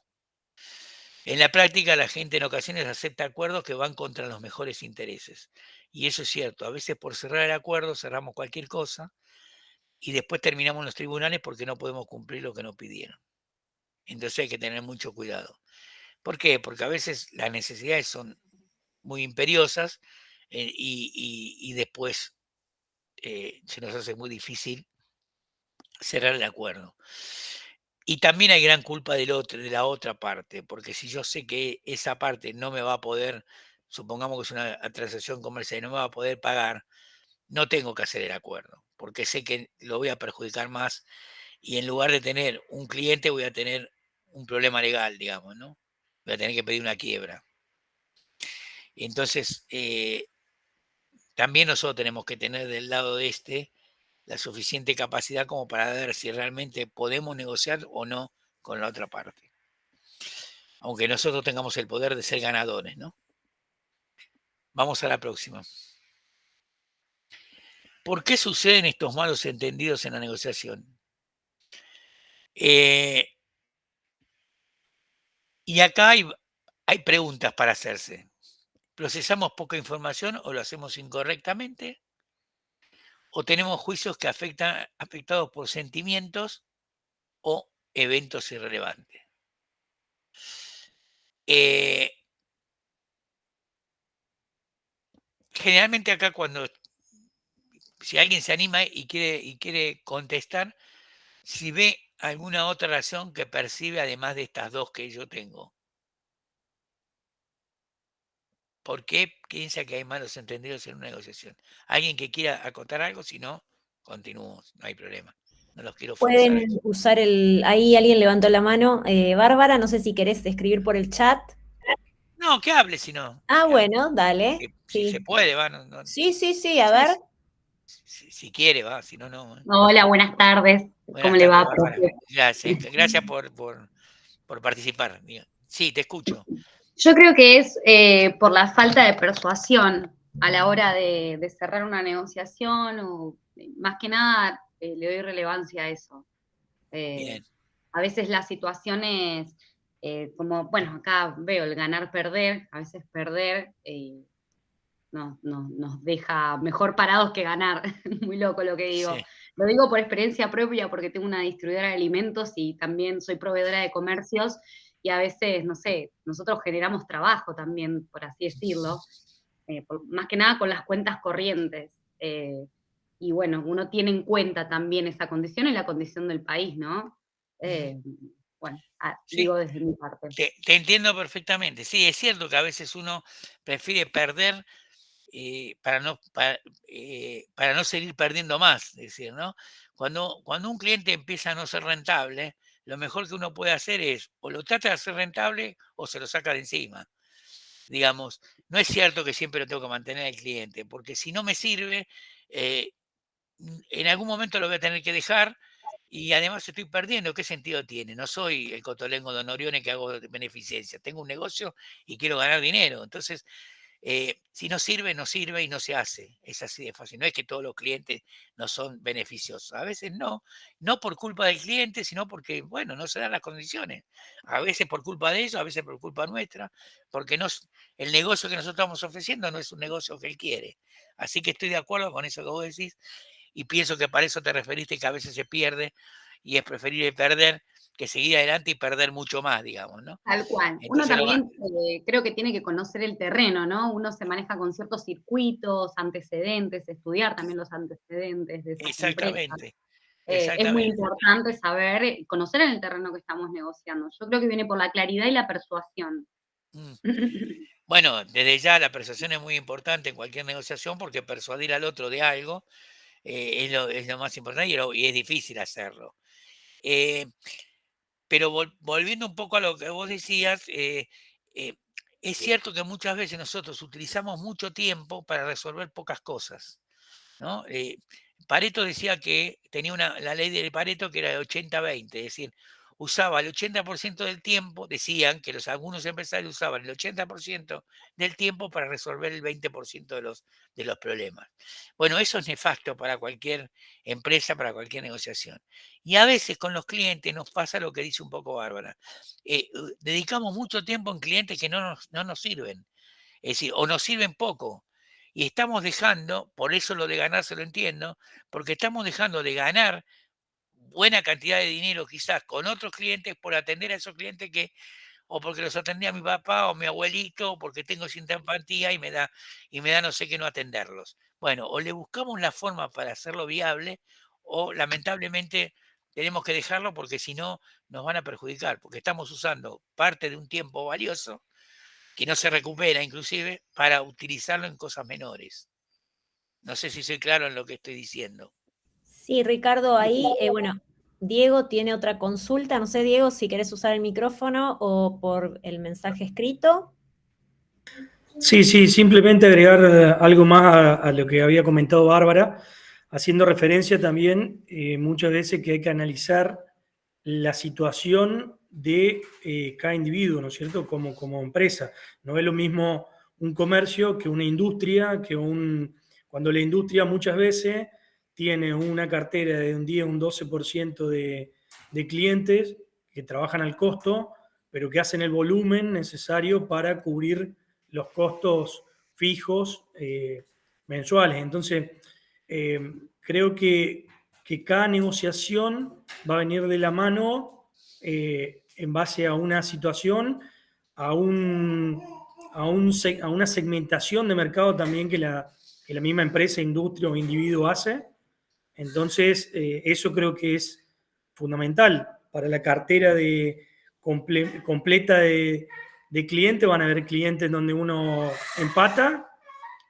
En la práctica, la gente en ocasiones acepta acuerdos que van contra los mejores intereses. Y eso es cierto. A veces por cerrar el acuerdo cerramos cualquier cosa y después terminamos en los tribunales porque no podemos cumplir lo que nos pidieron. Entonces hay que tener mucho cuidado. ¿Por qué? Porque a veces las necesidades son muy imperiosas y después se nos hace muy difícil cerrar el acuerdo. Y también hay gran culpa del otro, de la otra parte, porque si yo sé que esa parte no me va a poder, supongamos que es una transacción comercial y no me va a poder pagar, no tengo que hacer el acuerdo, porque sé que lo voy a perjudicar más y en lugar de tener un cliente voy a tener un problema legal, digamos, ¿no? Voy a tener que pedir una quiebra. Entonces, también nosotros tenemos que tener del lado de la suficiente capacidad como para ver si realmente podemos negociar o no con la otra parte. Aunque nosotros tengamos el poder de ser ganadores, ¿no? Vamos a la próxima. ¿Por qué suceden estos malos entendidos en la negociación? Y acá hay preguntas para hacerse. ¿Procesamos poca información o lo hacemos incorrectamente? ¿O tenemos juicios que afectados por sentimientos o eventos irrelevantes? Generalmente acá si alguien se anima y quiere contestar, si ve alguna otra razón que percibe además de estas dos que yo tengo. ¿Por qué piensa que hay malos entendidos en una negociación? ¿Alguien que quiera acotar algo? Si no, continuamos, no hay problema. No los quiero forzar. Pueden usar ahí alguien levantó la mano. Bárbara, no sé si querés escribir por el chat. No, que hable si no. Ah, Que hable. bueno, dale. Si se Sí. puede, va. Sí, sí, sí, a Sí, ver. si quiere, va. Si no, no. Hola, buenas tardes. ¿Cómo Buenas le tardes, va, Bárbara. profe? Gracias por participar. Sí, te escucho. Yo creo que es por la falta de persuasión a la hora de cerrar una negociación o más que nada le doy relevancia a eso. Bien. A veces las situaciones, como, bueno, acá veo el ganar-perder, a veces perder nos deja mejor parados que ganar. Muy loco lo que digo. Sí. Lo digo por experiencia propia porque tengo una distribuidora de alimentos y también soy proveedora de comercios y a veces, no sé, nosotros generamos trabajo también, por así decirlo, más que nada con las cuentas corrientes. Y bueno, uno tiene en cuenta también esa condición y la condición del país, ¿no? Bueno, Sí. digo desde mi parte. Te entiendo perfectamente. Sí, es cierto que a veces uno prefiere perder para no seguir perdiendo más. Es decir, ¿no? Cuando un cliente empieza a no ser rentable, lo mejor que uno puede hacer es o lo trata de hacer rentable o se lo saca de encima. Digamos, no es cierto que siempre lo tengo que mantener al cliente, porque si no me sirve, en algún momento lo voy a tener que dejar y además estoy perdiendo. ¿Qué sentido tiene? No soy el cotolengo de Norione que hago beneficencia. Tengo un negocio y quiero ganar dinero. Entonces, si no sirve, no sirve y no se hace. Es así de fácil. No es que todos los clientes no son beneficiosos. A veces no por culpa del cliente, sino porque, bueno, no se dan las condiciones. A veces por culpa de ellos, a veces por culpa nuestra, porque el negocio que nosotros estamos ofreciendo no es un negocio que él quiere. Así que estoy de acuerdo con eso que vos decís y pienso que para eso te referiste que a veces se pierde y es preferible perder que seguir adelante y perder mucho más, digamos, ¿no? Tal cual. Uno Entonces también creo que tiene que conocer el terreno, ¿no? Uno se maneja con ciertos circuitos, antecedentes, estudiar también los antecedentes de esas empresas. exactamente, Es muy exactamente. importante saber, conocer en el terreno que estamos negociando. Yo creo que viene por la claridad y la persuasión. Mm. Bueno, desde ya la persuasión es muy importante en cualquier negociación porque persuadir al otro de algo es lo más importante y es difícil hacerlo. Eh, pero volviendo un poco a lo que vos decías, eh, es cierto que muchas veces nosotros utilizamos mucho tiempo para resolver pocas cosas, ¿no? Pareto decía que tenía la ley de Pareto que era de 80-20, es decir, usaba el 80% del tiempo, decían que algunos empresarios usaban el 80% del tiempo para resolver el 20% de los problemas. Bueno, eso es nefasto para cualquier empresa, para cualquier negociación. Y a veces con los clientes nos pasa lo que dice un poco Bárbara. Dedicamos mucho tiempo en clientes que no nos sirven, es decir, o nos sirven poco. Y estamos dejando, por eso lo de ganar se lo entiendo, porque estamos dejando de ganar buena cantidad de dinero quizás con otros clientes por atender a esos clientes o porque los atendía mi papá o mi abuelito, o porque tengo cierta empatía y me da no sé qué no atenderlos. Bueno, o le buscamos la forma para hacerlo viable, o lamentablemente tenemos que dejarlo porque si no nos van a perjudicar, porque estamos usando parte de un tiempo valioso que no se recupera inclusive para utilizarlo en cosas menores. No sé si soy claro en lo que estoy diciendo. Sí, Ricardo, ahí, bueno, Diego tiene otra consulta. No sé, Diego, si querés usar el micrófono o por el mensaje escrito. Sí, sí, simplemente agregar algo más a lo que había comentado Bárbara, haciendo referencia también muchas veces que hay que analizar la situación de cada individuo, ¿no es cierto? Como empresa. No es lo mismo un comercio que una industria, cuando la industria muchas veces tiene una cartera de un 10, un 12% de clientes que trabajan al costo, pero que hacen el volumen necesario para cubrir los costos fijos mensuales. Entonces, creo que cada negociación va a venir de la mano en base a una situación, a una segmentación de mercado también que la misma empresa, industria o individuo hace. Entonces, eso creo que es fundamental para la cartera completa de clientes. Van a haber clientes donde uno empata,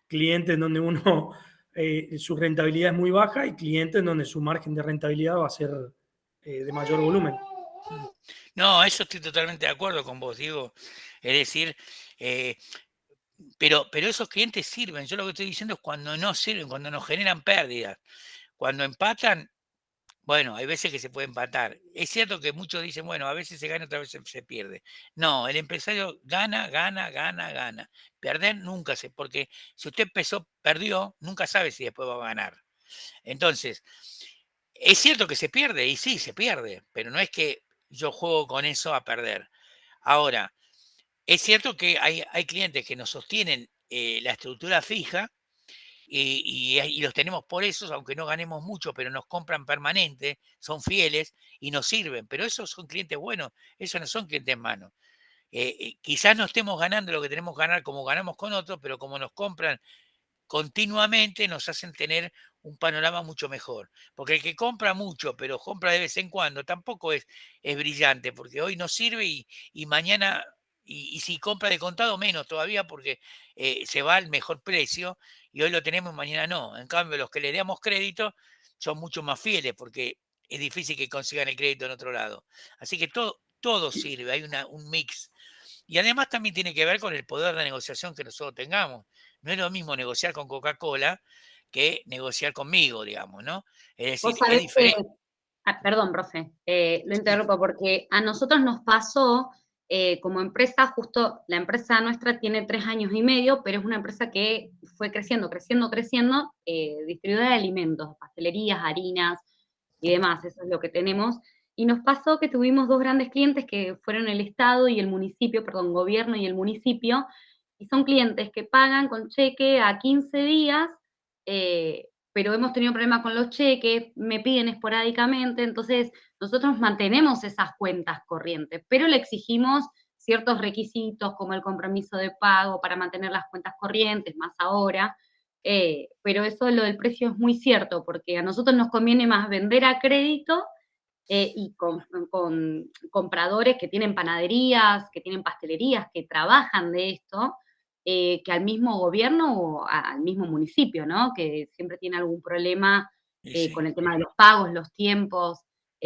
clientes donde su rentabilidad es muy baja y clientes donde su margen de rentabilidad va a ser de mayor volumen. No, eso estoy totalmente de acuerdo con vos, Diego. Es decir, pero esos clientes sirven. Yo lo que estoy diciendo es cuando no sirven, cuando nos generan pérdidas. Cuando empatan, bueno, hay veces que se puede empatar. Es cierto que muchos dicen, bueno, a veces se gana, otras veces se pierde. No, el empresario gana, gana, gana, gana. Perder nunca porque si usted perdió, nunca sabe si después va a ganar. Entonces, es cierto que se pierde, y sí, se pierde, pero no es que yo juego con eso a perder. Ahora, es cierto que hay clientes que nos sostienen la estructura fija y los tenemos por eso, aunque no ganemos mucho, pero nos compran permanente, son fieles y nos sirven. Pero esos son clientes buenos, esos no son clientes malos. Quizás no estemos ganando lo que tenemos que ganar como ganamos con otros, pero como nos compran continuamente nos hacen tener un panorama mucho mejor. Porque el que compra mucho, pero compra de vez en cuando, tampoco es brillante, porque hoy no sirve y mañana, y si compra de contado, menos todavía, porque se va al mejor precio y hoy lo tenemos y mañana no. En cambio, los que le damos crédito son mucho más fieles, porque es difícil que consigan el crédito en otro lado. Así que todo sirve, hay un mix. Y además también tiene que ver con el poder de negociación que nosotros tengamos. No es lo mismo negociar con Coca-Cola que negociar conmigo, digamos, ¿no? Es decir, Vos es sabés que, diferente. perdón, profe, lo Sí, interrumpo porque a nosotros nos pasó como empresa, justo la empresa nuestra tiene 3 años y medio, pero es una empresa que fue creciendo, creciendo, creciendo, distribuidora de alimentos, pastelerías, harinas y demás, eso es lo que tenemos. Y nos pasó que tuvimos 2 grandes clientes que fueron el Estado y el municipio, perdón, gobierno y el municipio, y son clientes que pagan con cheque a 15 días, pero hemos tenido problemas con los cheques, me piden esporádicamente, entonces nosotros mantenemos esas cuentas corrientes, pero le exigimos ciertos requisitos como el compromiso de pago para mantener las cuentas corrientes, más ahora, pero eso lo del precio es muy cierto, porque a nosotros nos conviene más vender a crédito y con compradores que tienen panaderías, que tienen pastelerías, que trabajan de esto, que al mismo gobierno o al mismo municipio, ¿no? Que siempre tiene algún problema con el tema de los pagos, los tiempos.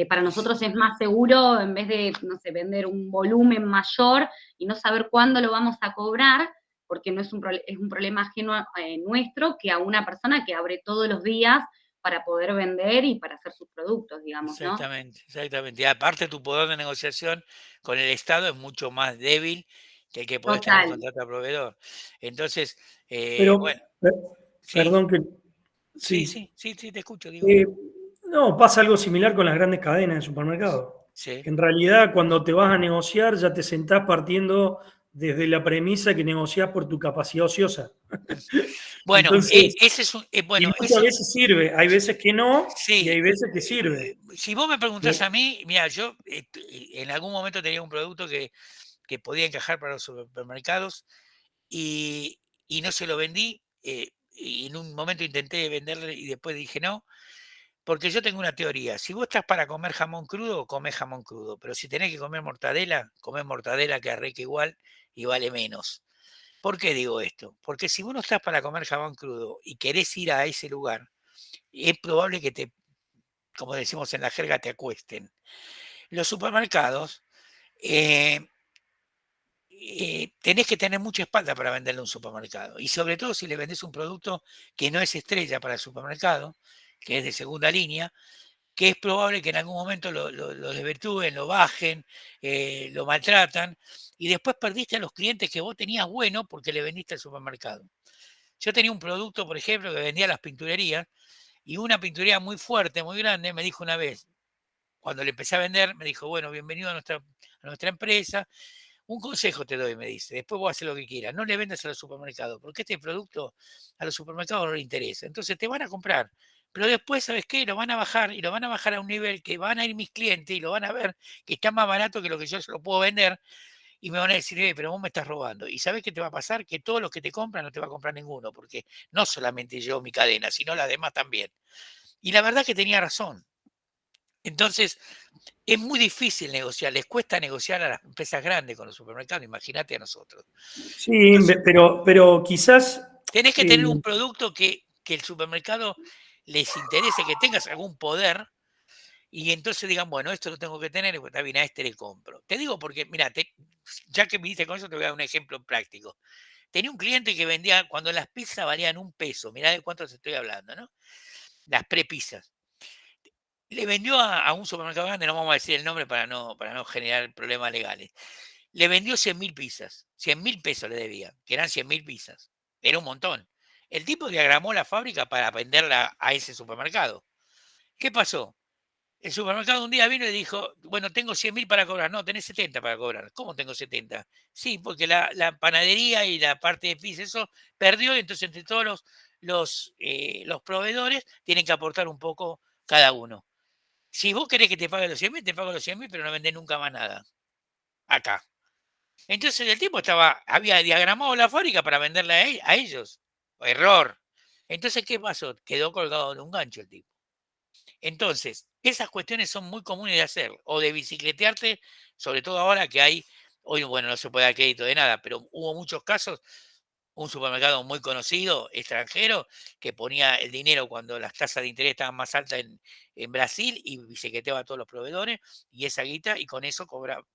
Para nosotros es más seguro, en vez de, no sé, vender un volumen mayor y no saber cuándo lo vamos a cobrar, porque no es es un problema ajeno nuestro que a una persona que abre todos los días para poder vender y para hacer sus productos, digamos, ¿no? Exactamente, exactamente. Y aparte tu poder de negociación con el Estado es mucho más débil que el que podés tener un Total. contrato a proveedor. Entonces, Pero, bueno, sí, perdón que sí, sí. sí, sí, sí, te escucho, digo. No, pasa algo similar con las grandes cadenas de supermercado. Sí. Que en realidad, cuando te vas a negociar, ya te sentás partiendo desde la premisa que negociás por tu capacidad ociosa. Bueno, Entonces, ese es un, y bueno, muchas veces sirve, hay veces que no, y hay sí. veces que sirve. Si vos me preguntás a mí, mira, yo en algún momento tenía un producto que podía encajar para los supermercados y no se lo vendí. Y en un momento intenté venderle y después dije no, porque yo tengo una teoría. Si vos estás para comer jamón crudo, comés jamón crudo. Pero si tenés que comer mortadela, comés mortadela que arreque igual y vale menos. ¿Por qué digo esto? Porque si vos no estás para comer jamón crudo y querés ir a ese lugar, es probable que te, como decimos en la jerga, te acuesten. Los supermercados, eh, tenés que tener mucha espalda para venderle a un supermercado. Y sobre todo si le vendés un producto que no es estrella para el supermercado, que es de segunda línea, que es probable que en algún momento lo desvirtúen, lo bajen, lo maltratan, y después perdiste a los clientes que vos tenías bueno porque le vendiste al supermercado. Yo tenía un producto, por ejemplo, que vendía a las pinturerías, y una pinturería muy fuerte, muy grande, me dijo una vez, cuando le empecé a vender, me dijo, bueno, bienvenido a nuestra empresa. Un consejo te doy, me dice, después vos haces lo que quieras, no le vendas a los supermercados, porque este producto a los supermercados no le interesa. Entonces te van a comprar, pero después, ¿sabes qué? Lo van a bajar y lo van a bajar a un nivel que van a ir mis clientes y lo van a ver que está más barato que lo que yo se lo puedo vender y me van a decir, pero vos me estás robando. ¿Y sabes qué te va a pasar? Que todos los que te compran no te va a comprar ninguno, porque no solamente yo mi cadena, sino las demás también. Y la verdad que tenía razón. Entonces, es muy difícil negociar, les cuesta negociar a las empresas grandes con los supermercados, imagínate a nosotros. Sí, Entonces, pero quizás tenés que tener un producto que el supermercado les interese, que tengas algún poder, y entonces digan, bueno, esto lo tengo que tener, pues está bien, a este le compro. Te digo porque, mira, ya que me diste con eso, te voy a dar un ejemplo práctico. Tenía un cliente que vendía, cuando las pizzas valían $1, mirá de cuántos estoy hablando, ¿no? Las prepizzas. Le vendió a un supermercado grande, no vamos a decir el nombre para no generar problemas legales. Le vendió 100.000 pizzas, 100.000 pesos le debía, que eran 100.000 pizzas. Era un montón. El tipo diagramó la fábrica para venderla a ese supermercado. ¿Qué pasó? El supermercado un día vino y dijo, bueno, tengo 100.000 para cobrar. No, tenés 70 para cobrar. ¿Cómo tengo 70? Sí, porque la panadería y la parte de pizza, eso perdió, y entonces entre todos los proveedores tienen que aportar un poco cada uno. Si vos querés que te pague los 100.000, te pago los 100.000, pero no vendés nunca más nada. Acá. Entonces el tipo había diagramado la fábrica para venderla a ellos. Error. Entonces, ¿qué pasó? Quedó colgado de un gancho el tipo. Entonces, esas cuestiones son muy comunes de hacer, o de bicicletearte, sobre todo ahora que hoy, bueno, no se puede dar crédito de nada, pero hubo muchos casos, un supermercado muy conocido, extranjero, que ponía el dinero cuando las tasas de interés estaban más altas en Brasil y bicicleteaba a todos los proveedores y esa guita, y con eso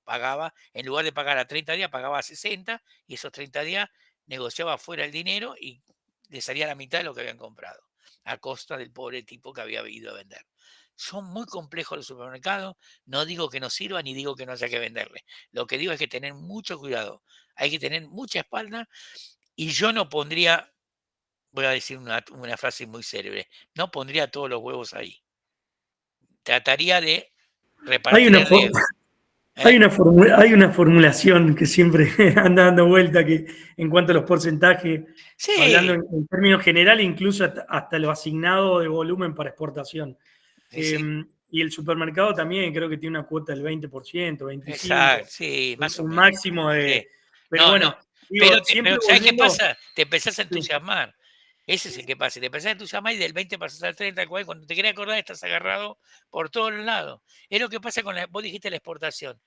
pagaba, en lugar de pagar a 30 días, pagaba a 60, y esos 30 días negociaba fuera el dinero y le salía la mitad de lo que habían comprado, a costa del pobre tipo que había ido a vender. Son muy complejos los supermercados, no digo que no sirvan ni digo que no haya que venderle. Lo que digo es que tener mucho cuidado, hay que tener mucha espalda, y yo no pondría, voy a decir una frase muy célebre, no pondría todos los huevos ahí. Trataría de hay repartir una, el riesgo. Hay una formulación que siempre anda dando vuelta que en cuanto a los porcentajes, Sí, hablando en términos generales, incluso hasta lo asignado de volumen para exportación. sí, sí, Y el supermercado también creo que tiene una cuota del 20%, 25%, exacto, sí, más o un menos. máximo Sí. de... Pero No, no, bueno, digo, siempre pero ¿sabes qué volviendo... pasa? Te empezás a Sí. entusiasmar. Ese es el que pasa. Te empezás a entusiasmar y del 20 pasás al 30, al cual cuando te querés acordar estás agarrado por todos lados. Es lo que pasa con vos dijiste la exportación.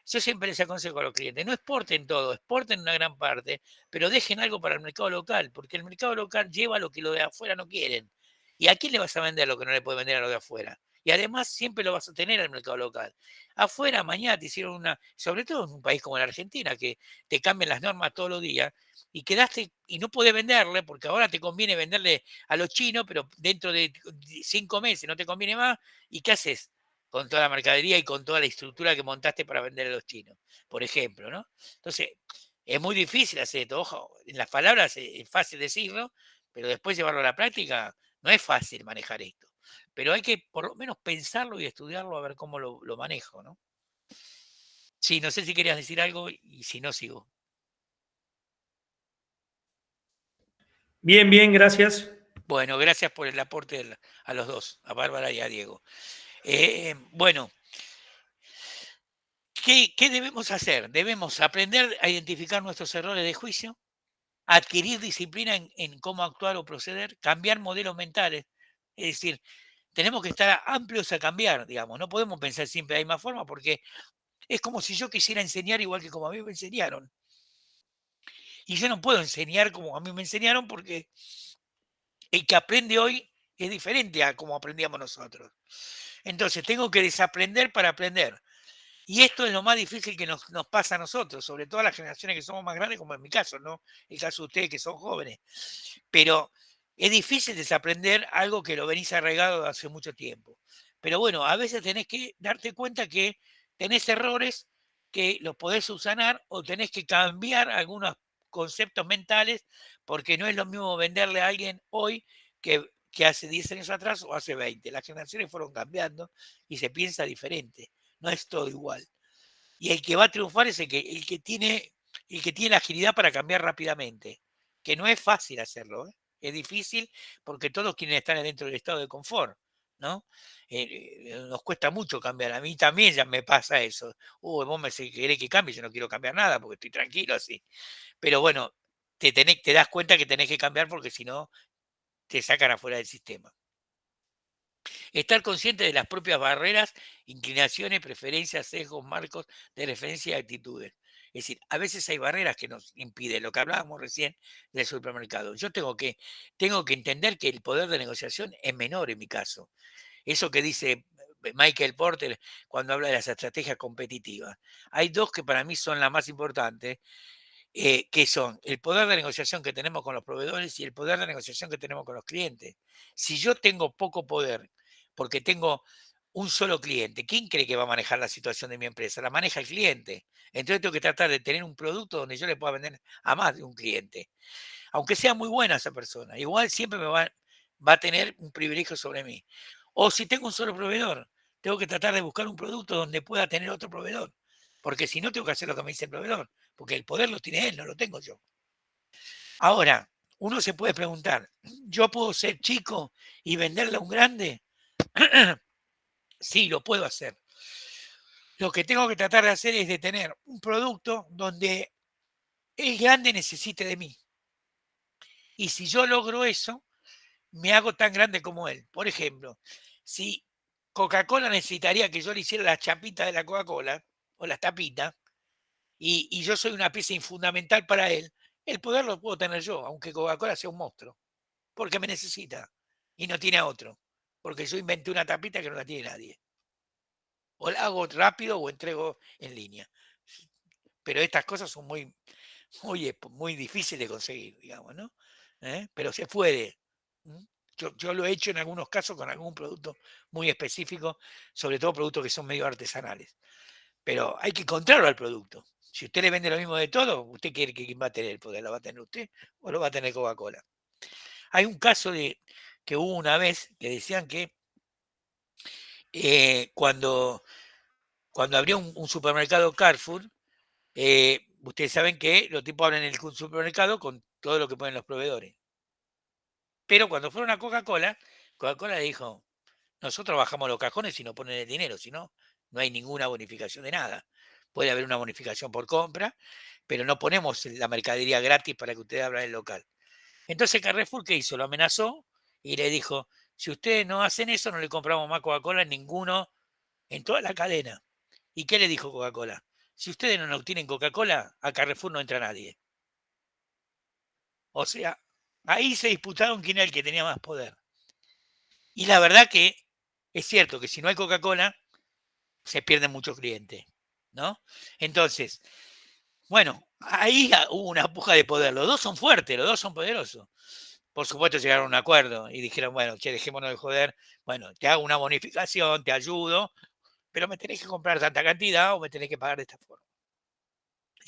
Yo siempre les aconsejo a los clientes, no exporten todo, exporten una gran parte, pero dejen algo para el mercado local, porque el mercado local lleva lo que los de afuera no quieren. ¿Y a quién le vas a vender lo que no le puede vender a los de afuera? Y además siempre lo vas a tener al mercado local. Afuera mañana te hicieron sobre todo en un país como la Argentina, que te cambian las normas todos los días, y quedaste y no podés venderle, porque ahora te conviene venderle a los chinos, pero dentro de 5 meses no te conviene más, ¿y qué haces? Con toda la mercadería y con toda la estructura que montaste para vender a los chinos, por ejemplo, ¿no? Entonces, es muy difícil hacer esto. Ojo, en las palabras es fácil decirlo, pero después llevarlo a la práctica no es fácil manejar esto. Pero hay que por lo menos pensarlo y estudiarlo a ver cómo lo manejo, ¿no? Sí, no sé si querías decir algo y si no, sigo. Bien, bien, gracias. Bueno, gracias por el aporte a los dos, a Bárbara y a Diego. Bueno, ¿qué debemos hacer? Debemos aprender a identificar nuestros errores de juicio, adquirir disciplina en cómo actuar o proceder, cambiar modelos mentales. Es decir, tenemos que estar amplios a cambiar, digamos. No podemos pensar siempre de la misma forma porque es como si yo quisiera enseñar igual que como a mí me enseñaron. Y yo no puedo enseñar como a mí me enseñaron porque el que aprende hoy es diferente a como aprendíamos nosotros. Entonces tengo que desaprender para aprender. Y esto es lo más difícil que nos pasa a nosotros, sobre todo a las generaciones que somos más grandes, como en mi caso, ¿no? El caso de ustedes que son jóvenes. Pero es difícil desaprender algo que lo venís arraigado hace mucho tiempo. Pero bueno, a veces tenés que darte cuenta que tenés errores que los podés subsanar o tenés que cambiar algunos conceptos mentales porque no es lo mismo venderle a alguien hoy que hace 10 años atrás o hace 20. Las generaciones fueron cambiando y se piensa diferente. No es todo igual. Y el que va a triunfar es el que tiene la agilidad para cambiar rápidamente, que no es fácil hacerlo, ¿eh? Es difícil porque todos quieren estar dentro del estado de confort, ¿no? Nos cuesta mucho cambiar. A mí también ya me pasa eso. Vos me querés que cambie, yo no quiero cambiar nada porque estoy tranquilo así. Pero bueno, te das cuenta que tenés que cambiar porque si no, te sacan afuera del sistema. Estar consciente de las propias barreras, inclinaciones, preferencias, sesgos, marcos de referencia y actitudes. Es decir, a veces hay barreras que nos impiden, lo que hablábamos recién del supermercado. Yo tengo que entender que el poder de negociación es menor en mi caso. Eso que dice Michael Porter cuando habla de las estrategias competitivas. Hay dos que para mí son las más importantes, que son el poder de negociación que tenemos con los proveedores y el poder de negociación que tenemos con los clientes. Si yo tengo poco poder porque tengo un solo cliente, ¿quién cree que va a manejar la situación de mi empresa? La maneja el cliente. Entonces tengo que tratar de tener un producto donde yo le pueda vender a más de un cliente. Aunque sea muy buena esa persona, igual siempre va a tener un privilegio sobre mí. O si tengo un solo proveedor, tengo que tratar de buscar un producto donde pueda tener otro proveedor. Porque si no, tengo que hacer lo que me dice el proveedor. Porque el poder lo tiene él, no lo tengo yo. Ahora, uno se puede preguntar, ¿yo puedo ser chico y venderle a un grande? Sí, lo puedo hacer. Lo que tengo que tratar de hacer es de tener un producto donde el grande necesite de mí. Y si yo logro eso, me hago tan grande como él. Por ejemplo, si Coca-Cola necesitaría que yo le hiciera las chapitas de la Coca-Cola o las tapitas, y yo soy una pieza fundamental para él, el poder lo puedo tener yo, aunque Coca-Cola sea un monstruo, porque me necesita y no tiene a otro, porque yo inventé una tapita que no la tiene nadie. O la hago rápido o entrego en línea. Pero estas cosas son muy difíciles de conseguir, digamos, ¿no? Pero se puede. Yo lo he hecho en algunos casos con algún producto muy específico, sobre todo productos que son medio artesanales. Pero hay que encontrarlo al producto. Si usted le vende lo mismo de todo, ¿usted quiere que quién va a tener el poder? ¿Lo va a tener usted o lo va a tener Coca-Cola? Hay un caso que hubo una vez que decían que cuando cuando abrió un supermercado Carrefour, ustedes saben que los tipos abren el supermercado con todo lo que ponen los proveedores. Pero cuando fueron a Coca-Cola, Coca-Cola dijo, nosotros bajamos los cajones y no ponen el dinero, si no, no hay ninguna bonificación de nada. Puede haber una bonificación por compra, pero no ponemos la mercadería gratis para que ustedes abran el local. Entonces Carrefour, ¿qué hizo? Lo amenazó y le dijo, si ustedes no hacen eso, no le compramos más Coca-Cola en ninguno, en toda la cadena. ¿Y qué le dijo Coca-Cola? Si ustedes no obtienen Coca-Cola, a Carrefour no entra nadie. O sea, ahí se disputaron quién era el que tenía más poder. Y la verdad que es cierto que si no hay Coca-Cola, se pierden muchos clientes, ¿no? Entonces, bueno, ahí hubo una puja de poder. Los dos son fuertes, los dos son poderosos. Por supuesto llegaron a un acuerdo y dijeron, bueno, che, dejémonos de joder, bueno, te hago una bonificación, te ayudo, pero me tenés que comprar tanta cantidad o me tenés que pagar de esta forma.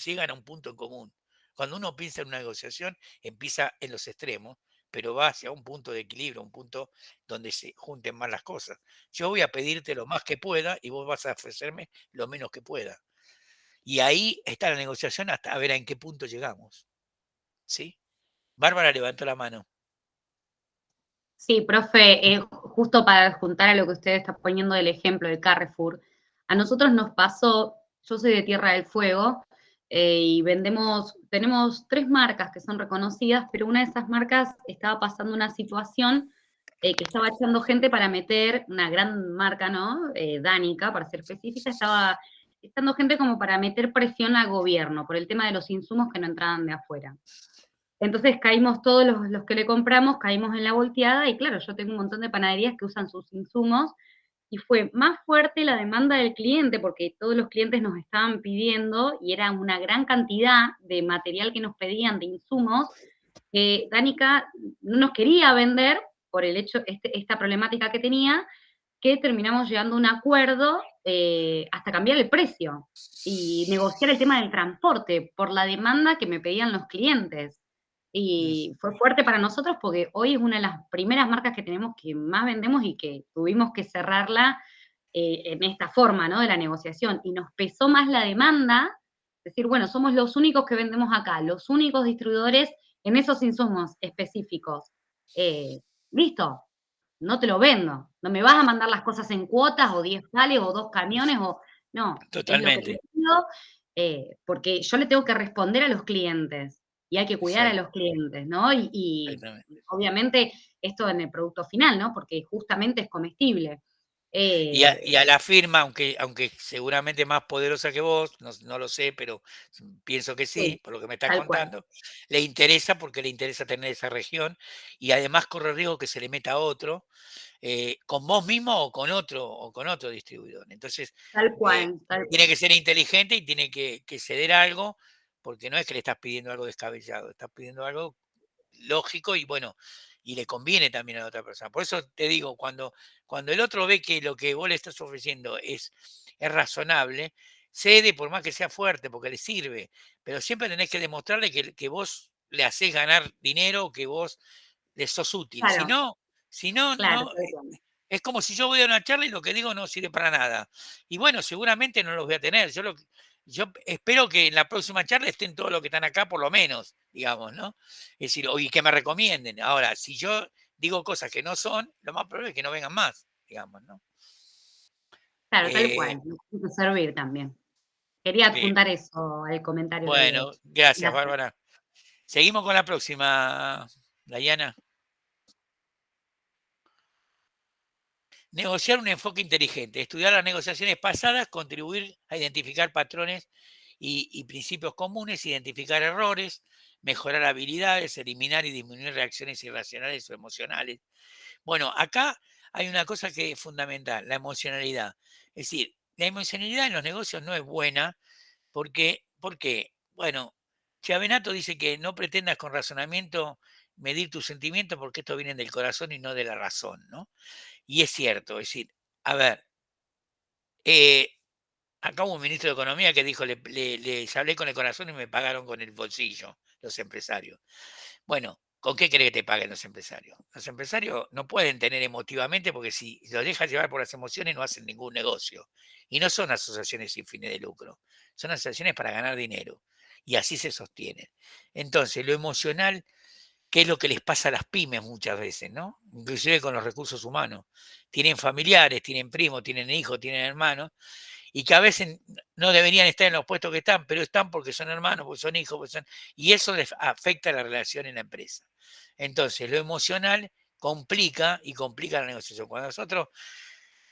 Llegan a un punto en común. Cuando uno piensa en una negociación, empieza en los extremos, pero va hacia un punto de equilibrio, un punto donde se junten más las cosas. Yo voy a pedirte lo más que pueda y vos vas a ofrecerme lo menos que pueda. Y ahí está la negociación hasta ver en qué punto llegamos. ¿Sí? Bárbara levantó la mano. Sí, profe, justo para juntar a lo que usted está poniendo del ejemplo del Carrefour, a nosotros nos pasó, yo soy de Tierra del Fuego, y tenemos 3 marcas que son reconocidas, pero una de esas marcas estaba pasando una situación que estaba echando gente para meter, una gran marca, ¿no? Dánica, para ser específica, estaba echando gente como para meter presión al gobierno por el tema de los insumos que no entraban de afuera. Entonces caímos todos los que le compramos, caímos en la volteada y claro, yo tengo un montón de panaderías que usan sus insumos y fue más fuerte la demanda del cliente porque todos los clientes nos estaban pidiendo y era una gran cantidad de material que nos pedían de insumos que Danica no nos quería vender por el hecho, esta problemática que tenía, que terminamos llegando a un acuerdo hasta cambiar el precio y negociar el tema del transporte por la demanda que me pedían los clientes. Y fue fuerte para nosotros porque hoy es una de las primeras marcas que tenemos que más vendemos y que tuvimos que cerrarla en esta forma, ¿no? De la negociación. Y nos pesó más la demanda, decir, bueno, somos los únicos que vendemos acá, los únicos distribuidores en esos insumos específicos. Listo, no te lo vendo. No me vas a mandar las cosas en cuotas o 10 pales o 2 camiones o... No, es lo que te Totalmente. pido, porque yo le tengo que responder a los clientes y hay que cuidar a los clientes, ¿no? Y obviamente esto en el producto final, ¿no? Porque justamente es comestible. Y a la firma, aunque seguramente más poderosa que vos, no lo sé, pero pienso que sí, Sí, por lo que me estás tal cual. contando, le interesa porque le interesa tener esa región y además corre riesgo que se le meta a otro, con vos mismo o con otro distribuidor. Entonces, Tal cual, tal tiene cual. que ser inteligente y tiene que ceder algo, porque no es que le estás pidiendo algo descabellado, estás pidiendo algo lógico y bueno, y le conviene también a la otra persona. Por eso te digo, cuando el otro ve que lo que vos le estás ofreciendo es razonable, cede por más que sea fuerte, porque le sirve, pero siempre tenés que demostrarle que vos le hacés ganar dinero, que vos le sos útil. Si Claro, no, si no, claro, no, tal cual. es como si yo voy a una charla y lo que digo no sirve para nada. Y bueno, seguramente no los voy a tener. Yo espero que en la próxima charla estén todos los que están acá, por lo menos, digamos, ¿no? Es decir, y que me recomienden. Ahora, si yo digo cosas que no son, lo más probable es que no vengan más, digamos, ¿no? Claro, tal Eh, cual. Nos tiene que servir también. Quería bien. adjuntar eso al comentario que había Bueno, hecho. gracias, Gracias. Bárbara. Seguimos con la próxima, Dayana. Negociar un enfoque inteligente, estudiar las negociaciones pasadas, contribuir a identificar patrones y principios comunes, identificar errores, mejorar habilidades, eliminar y disminuir reacciones irracionales o emocionales. Bueno, acá hay una cosa que es fundamental, la emocionalidad. Es decir, la emocionalidad en los negocios no es buena ¿por qué? Bueno, Chiavenato dice que no pretendas con razonamiento medir tus sentimientos porque estos vienen del corazón y no de la razón, ¿no? Y es cierto, es decir, a ver, eh, acá hubo un ministro de Economía que dijo, les hablé con el corazón y me pagaron con el bolsillo, los empresarios. Bueno, ¿Con qué cree que te paguen los empresarios? Los empresarios no pueden tener emotivamente porque si los dejas llevar por las emociones no hacen ningún negocio. Y no son asociaciones sin fines de lucro, son asociaciones para ganar dinero. Y así se sostienen. Entonces, lo emocional, ¿qué es lo que les pasa a las pymes muchas veces, ¿no? Inclusive con los recursos humanos. Tienen familiares, tienen primos, tienen hijos, tienen hermanos, y que a veces no deberían estar en los puestos que están, pero están porque son hermanos, porque son hijos, y eso les afecta la relación en la empresa. Entonces, lo emocional complica y complica la negociación. Cuando nosotros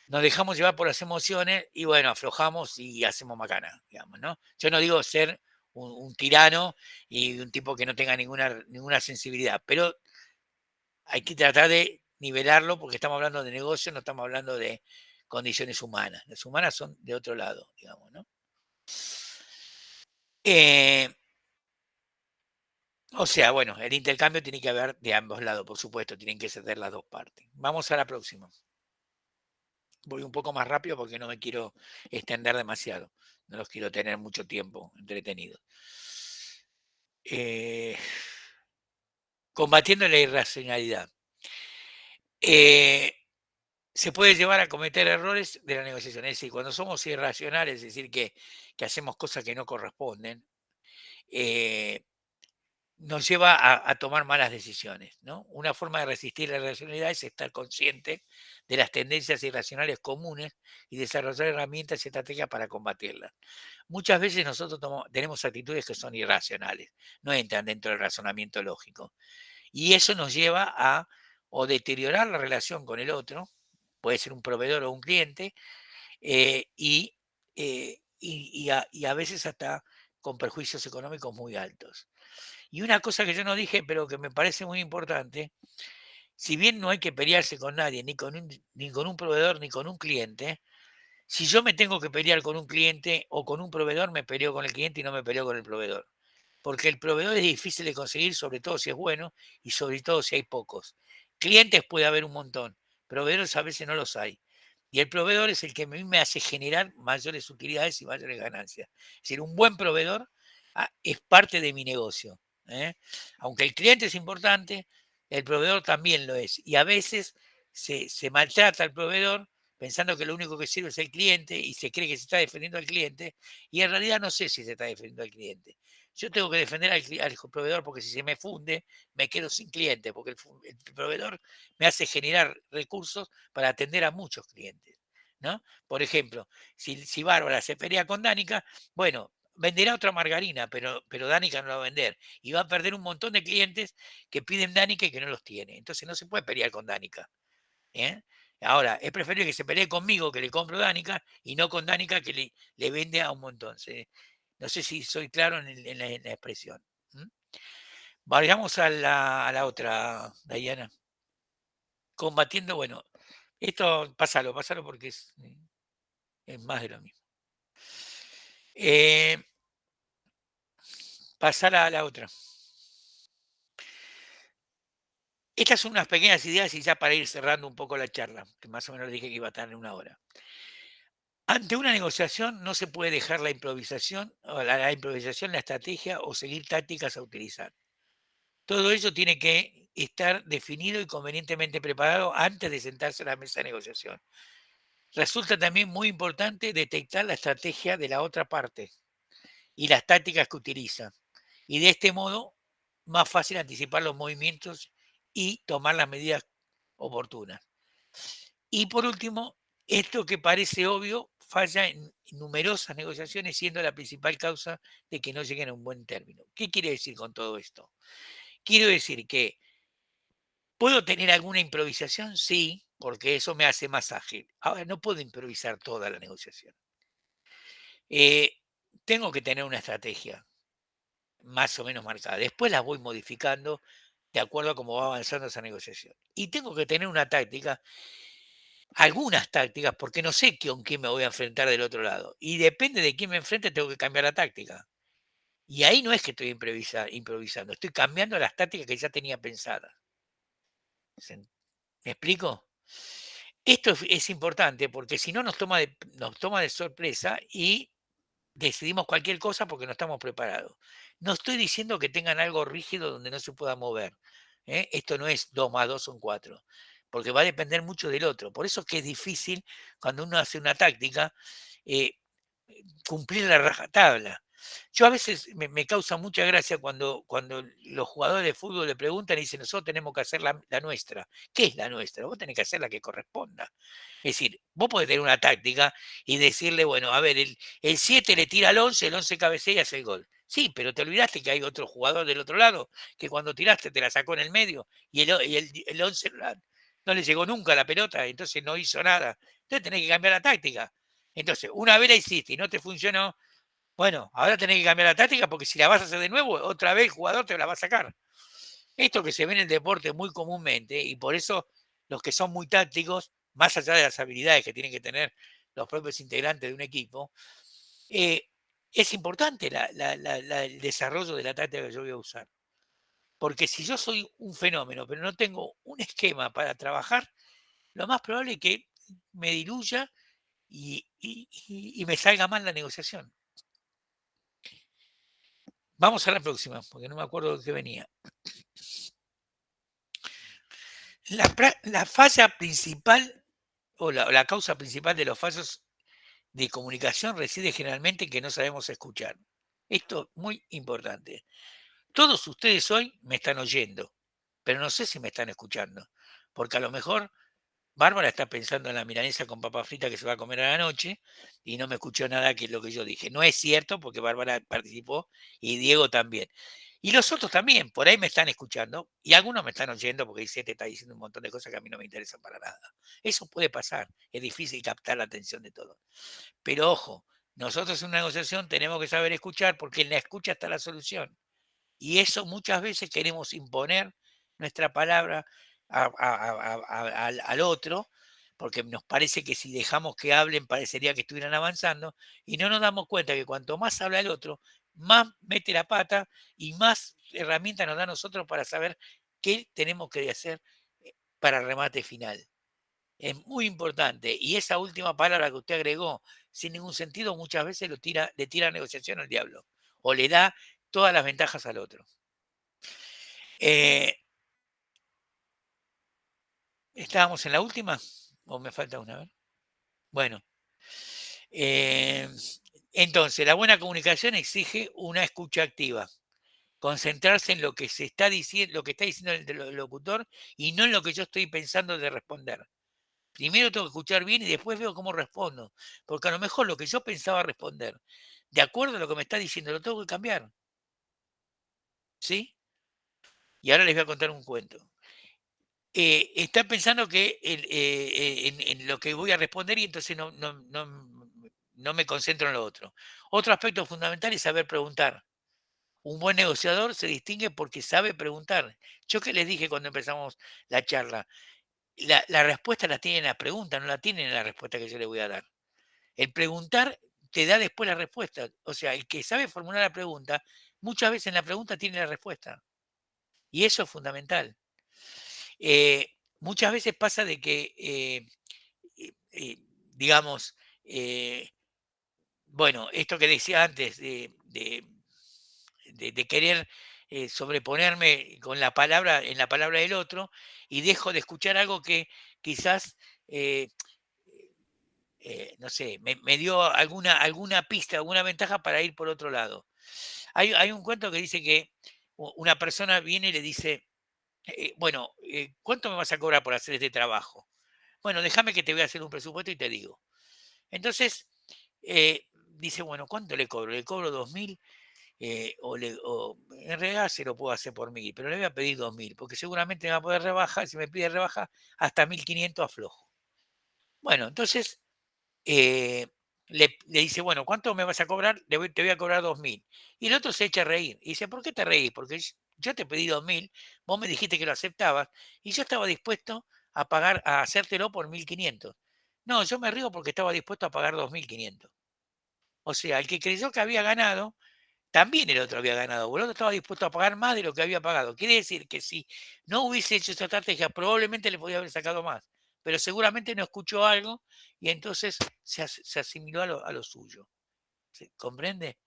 nos dejamos llevar por las emociones y bueno, aflojamos y hacemos macana, digamos, ¿no? Yo no digo ser un tirano y un tipo que no tenga ninguna sensibilidad, pero hay que tratar de nivelarlo porque estamos hablando de negocio, no estamos hablando de condiciones humanas. Las humanas son de otro lado, digamos, ¿no? O sea, bueno, el intercambio tiene que haber de ambos lados, por supuesto, tienen que ceder las dos partes. Vamos a la próxima. Voy un poco más rápido porque no me quiero extender demasiado. No los quiero tener mucho tiempo entretenidos. Combatiendo la irracionalidad. Se puede llevar a cometer errores de la negociación. Es decir, cuando somos irracionales, es decir, que hacemos cosas que no corresponden, nos lleva a tomar malas decisiones, ¿no? Una forma de resistir la irracionalidad es estar consciente de las tendencias irracionales comunes y desarrollar herramientas y estrategias para combatirlas. Muchas veces nosotros tenemos actitudes que son irracionales, no entran dentro del razonamiento lógico. Y eso nos lleva a o deteriorar la relación con el otro, puede ser un proveedor o un cliente, y a veces hasta con perjuicios económicos muy altos. Y una cosa que yo no dije, pero que me parece muy importante, si bien no hay que pelearse con nadie, ni con un proveedor, ni con un cliente, si yo me tengo que pelear con un cliente o con un proveedor, me peleo con el cliente y no me peleo con el proveedor. Porque el proveedor es difícil de conseguir, sobre todo si es bueno y sobre todo si hay pocos. Clientes puede haber un montón, proveedores a veces no los hay. Y el proveedor es el que a mí me hace generar mayores utilidades y mayores ganancias. Es decir, un buen proveedor es parte de mi negocio. Aunque el cliente es importante, el proveedor también lo es. Y a veces se maltrata al proveedor pensando que lo único que sirve es el cliente y se cree que se está defendiendo al cliente, y en realidad no sé si se está defendiendo al cliente. Yo tengo que defender al proveedor porque si se me funde, me quedo sin cliente, porque el proveedor me hace generar recursos para atender a muchos clientes, ¿no? Por ejemplo, si Bárbara se pelea con Dánica, bueno, venderá otra margarina, pero Dánica no la va a vender. Y va a perder un montón de clientes que piden Dánica y que no los tiene. Entonces no se puede pelear con Dánica. Ahora, es preferible que se pelee conmigo, que le compro Dánica, y no con Dánica, que le vende a un montón. No sé si soy claro en la expresión. Vayamos a la otra, Dayana. Combatiendo, bueno, esto pásalo porque es más de lo mismo. Pasar a la otra. Estas son unas pequeñas ideas y ya para ir cerrando un poco la charla, que más o menos dije que iba a estar en una hora. Ante una negociación no se puede dejar la improvisación, la improvisación, la estrategia o seguir tácticas a utilizar. Todo ello tiene que estar definido y convenientemente preparado antes de sentarse a la mesa de negociación. Resulta también muy importante detectar la estrategia de la otra parte y las tácticas que utiliza. Y de este modo, más fácil anticipar los movimientos y tomar las medidas oportunas. Y por último, esto que parece obvio falla en numerosas negociaciones, siendo la principal causa de que no lleguen a un buen término. ¿Qué quiere decir con todo esto? Quiero decir que ¿puedo tener alguna improvisación? Sí, porque eso me hace más ágil. Ahora, no puedo improvisar toda la negociación. Tengo que tener una estrategia más o menos marcada. Después las voy modificando de acuerdo a cómo va avanzando esa negociación. Y tengo que tener una táctica, algunas tácticas, porque no sé con quién me voy a enfrentar del otro lado. Y depende de quién me enfrente, tengo que cambiar la táctica. Y ahí no es que estoy improvisando, estoy cambiando las tácticas que ya tenía pensadas. ¿Me explico? Esto es importante porque si no nos toma de sorpresa y decidimos cualquier cosa porque no estamos preparados. No estoy diciendo que tengan algo rígido donde no se pueda mover. Esto no es 2 más 2 son 4, porque va a depender mucho del otro. Por eso es que es difícil cuando uno hace una táctica eh, cumplir la rajatabla. Yo a veces me causa mucha gracia cuando los jugadores de fútbol le preguntan y dicen, nosotros tenemos que hacer la nuestra. ¿Qué es la nuestra? Vos tenés que hacer la que corresponda. Es decir, vos podés tener una táctica y decirle, bueno, a ver, el 7 le tira al 11, el 11 cabecea y hace el gol. Sí, pero te olvidaste que hay otro jugador del otro lado que cuando tiraste te la sacó en el medio y el 11 no le llegó nunca la pelota, entonces no hizo nada. Entonces tenés que cambiar la táctica. Entonces, una vez la hiciste y no te funcionó, bueno, ahora tenés que cambiar la táctica porque si la vas a hacer de nuevo, otra vez el jugador te la va a sacar. Esto que se ve en el deporte muy comúnmente y por eso los que son muy tácticos, más allá de las habilidades que tienen que tener los propios integrantes de un equipo, eh, es importante el desarrollo de la táctica que yo voy a usar. Porque si yo soy un fenómeno, pero no tengo un esquema para trabajar, lo más probable es que me diluya y me salga mal la negociación. Vamos a la próxima, porque no me acuerdo de qué venía. La falla principal o la causa principal de los fallos de comunicación reside generalmente en que no sabemos escuchar. Esto es muy importante. Todos ustedes hoy me están oyendo, pero no sé si me están escuchando, porque a lo mejor Bárbara está pensando en la milanesa con papa frita que se va a comer a la noche y no me escuchó nada que es lo que yo dije. No es cierto porque Bárbara participó y Diego también. Y los otros también, por ahí me están escuchando y algunos me están oyendo porque dice, te está diciendo un montón de cosas que a mí no me interesan para nada. Eso puede pasar, es difícil captar la atención de todos. Pero ojo, nosotros en una negociación tenemos que saber escuchar porque en la escucha está la solución. Y eso muchas veces queremos imponer nuestra palabra al otro, porque nos parece que si dejamos que hablen parecería que estuvieran avanzando, y no nos damos cuenta que cuanto más habla el otro, más mete la pata y más herramientas nos da a nosotros para saber qué tenemos que hacer para el remate final. Es muy importante. Y esa última palabra que usted agregó, sin ningún sentido, muchas veces le tira negociación al diablo o le da todas las ventajas al otro. Eh, ¿Estábamos en la última? ¿O me falta una? A ver. Bueno. Entonces, la buena comunicación exige una escucha activa. Concentrarse en lo que se está diciendo, lo que está diciendo el locutor y no en lo que yo estoy pensando de responder. Primero tengo que escuchar bien y después veo cómo respondo. Porque a lo mejor lo que yo pensaba responder, de acuerdo a lo que me está diciendo, lo tengo que cambiar. ¿Sí? Y ahora les voy a contar un cuento. Está pensando que en lo que voy a responder y entonces no me concentro en lo otro. Otro aspecto fundamental es saber preguntar. Un buen negociador se distingue porque sabe preguntar. Yo que les dije cuando empezamos la charla, la respuesta la tienen en la pregunta, no la tienen en la respuesta que yo le voy a dar. El preguntar te da después la respuesta. O sea, el que sabe formular la pregunta, muchas veces en la pregunta tiene la respuesta. Y eso es fundamental. Muchas veces pasa de que, digamos, bueno, esto que decía antes de querer sobreponerme con la palabra, en la palabra del otro y dejo de escuchar algo que quizás, no sé, me dio alguna pista, alguna ventaja para ir por otro lado. Hay un cuento que dice que una persona viene y le dice, bueno, ¿cuánto me vas a cobrar por hacer este trabajo? Bueno, déjame que te voy a hacer un presupuesto y te digo. Entonces, dice, bueno, ¿cuánto le cobro? Le cobro 2.000 o en realidad se lo puedo hacer por 1.000, pero le voy a pedir 2.000, porque seguramente me va a poder rebajar, si me pide rebaja, hasta 1.500 aflojo. Bueno, entonces le dice, bueno, ¿cuánto me vas a cobrar? Te voy a cobrar 2.000. Y el otro se echa a reír. Y dice, ¿por qué te reís? Porque yo te pedí 2.000, vos me dijiste que lo aceptabas, y yo estaba dispuesto a pagar, a hacértelo por 1.500. No, yo me río porque estaba dispuesto a pagar 2.500. O sea, el que creyó que había ganado, también el otro había ganado. O el otro estaba dispuesto a pagar más de lo que había pagado. Quiere decir que si no hubiese hecho esa estrategia, probablemente le podía haber sacado más. Pero seguramente no escuchó algo y entonces se asimiló a lo suyo. ¿Se comprende?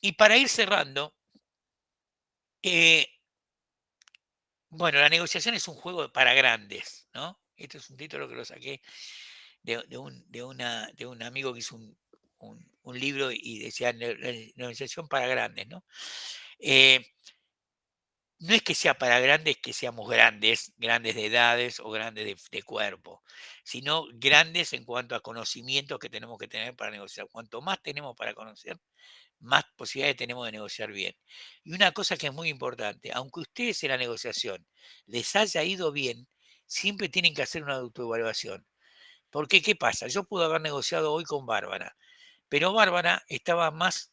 Y para ir cerrando, eh, Bueno, la negociación es un juego para grandes, ¿no? Este es un título que lo saqué de un amigo que hizo un libro y decía negociación para grandes, ¿no? No es que sea para grandes que seamos grandes, grandes de edades o grandes de cuerpo, sino grandes en cuanto a conocimientos que tenemos que tener para negociar. Cuanto más tenemos para conocer, más posibilidades tenemos de negociar bien. Y una cosa que es muy importante, aunque ustedes en la negociación les haya ido bien, siempre tienen que hacer una autoevaluación. Porque, ¿qué pasa? Yo puedo haber negociado hoy con Bárbara, pero Bárbara estaba más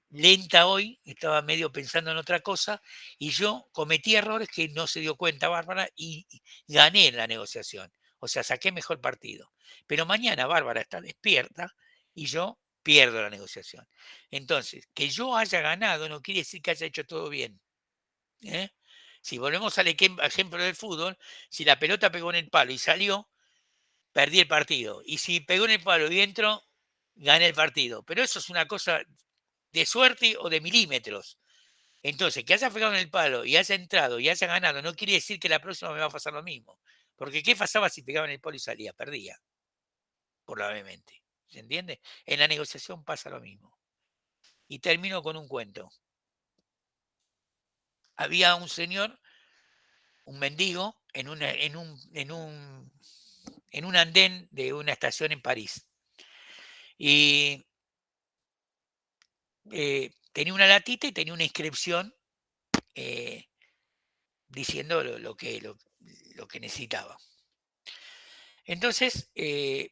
lenta hoy, estaba medio pensando en otra cosa, y yo cometí errores que no se dio cuenta Bárbara y gané en la negociación. O sea, saqué mejor partido. Pero mañana Bárbara está despierta y yo pierdo la negociación. Entonces, que yo haya ganado no quiere decir que haya hecho todo bien. ¿Eh? Si volvemos al ejemplo del fútbol, si la pelota pegó en el palo y salió, perdí el partido. Y si pegó en el palo y entró, gané el partido. Pero eso es una cosa de suerte o de milímetros. Entonces, que haya pegado en el palo y haya entrado y haya ganado, no quiere decir que la próxima me va a pasar lo mismo. Porque ¿qué pasaba si pegaba en el palo y salía? Perdía, probablemente. ¿Se entiende? En la negociación pasa lo mismo. Y termino con un cuento. Había un señor, un mendigo, en un andén de una estación en París. Y tenía una latita y tenía una inscripción diciendo lo que necesitaba. Entonces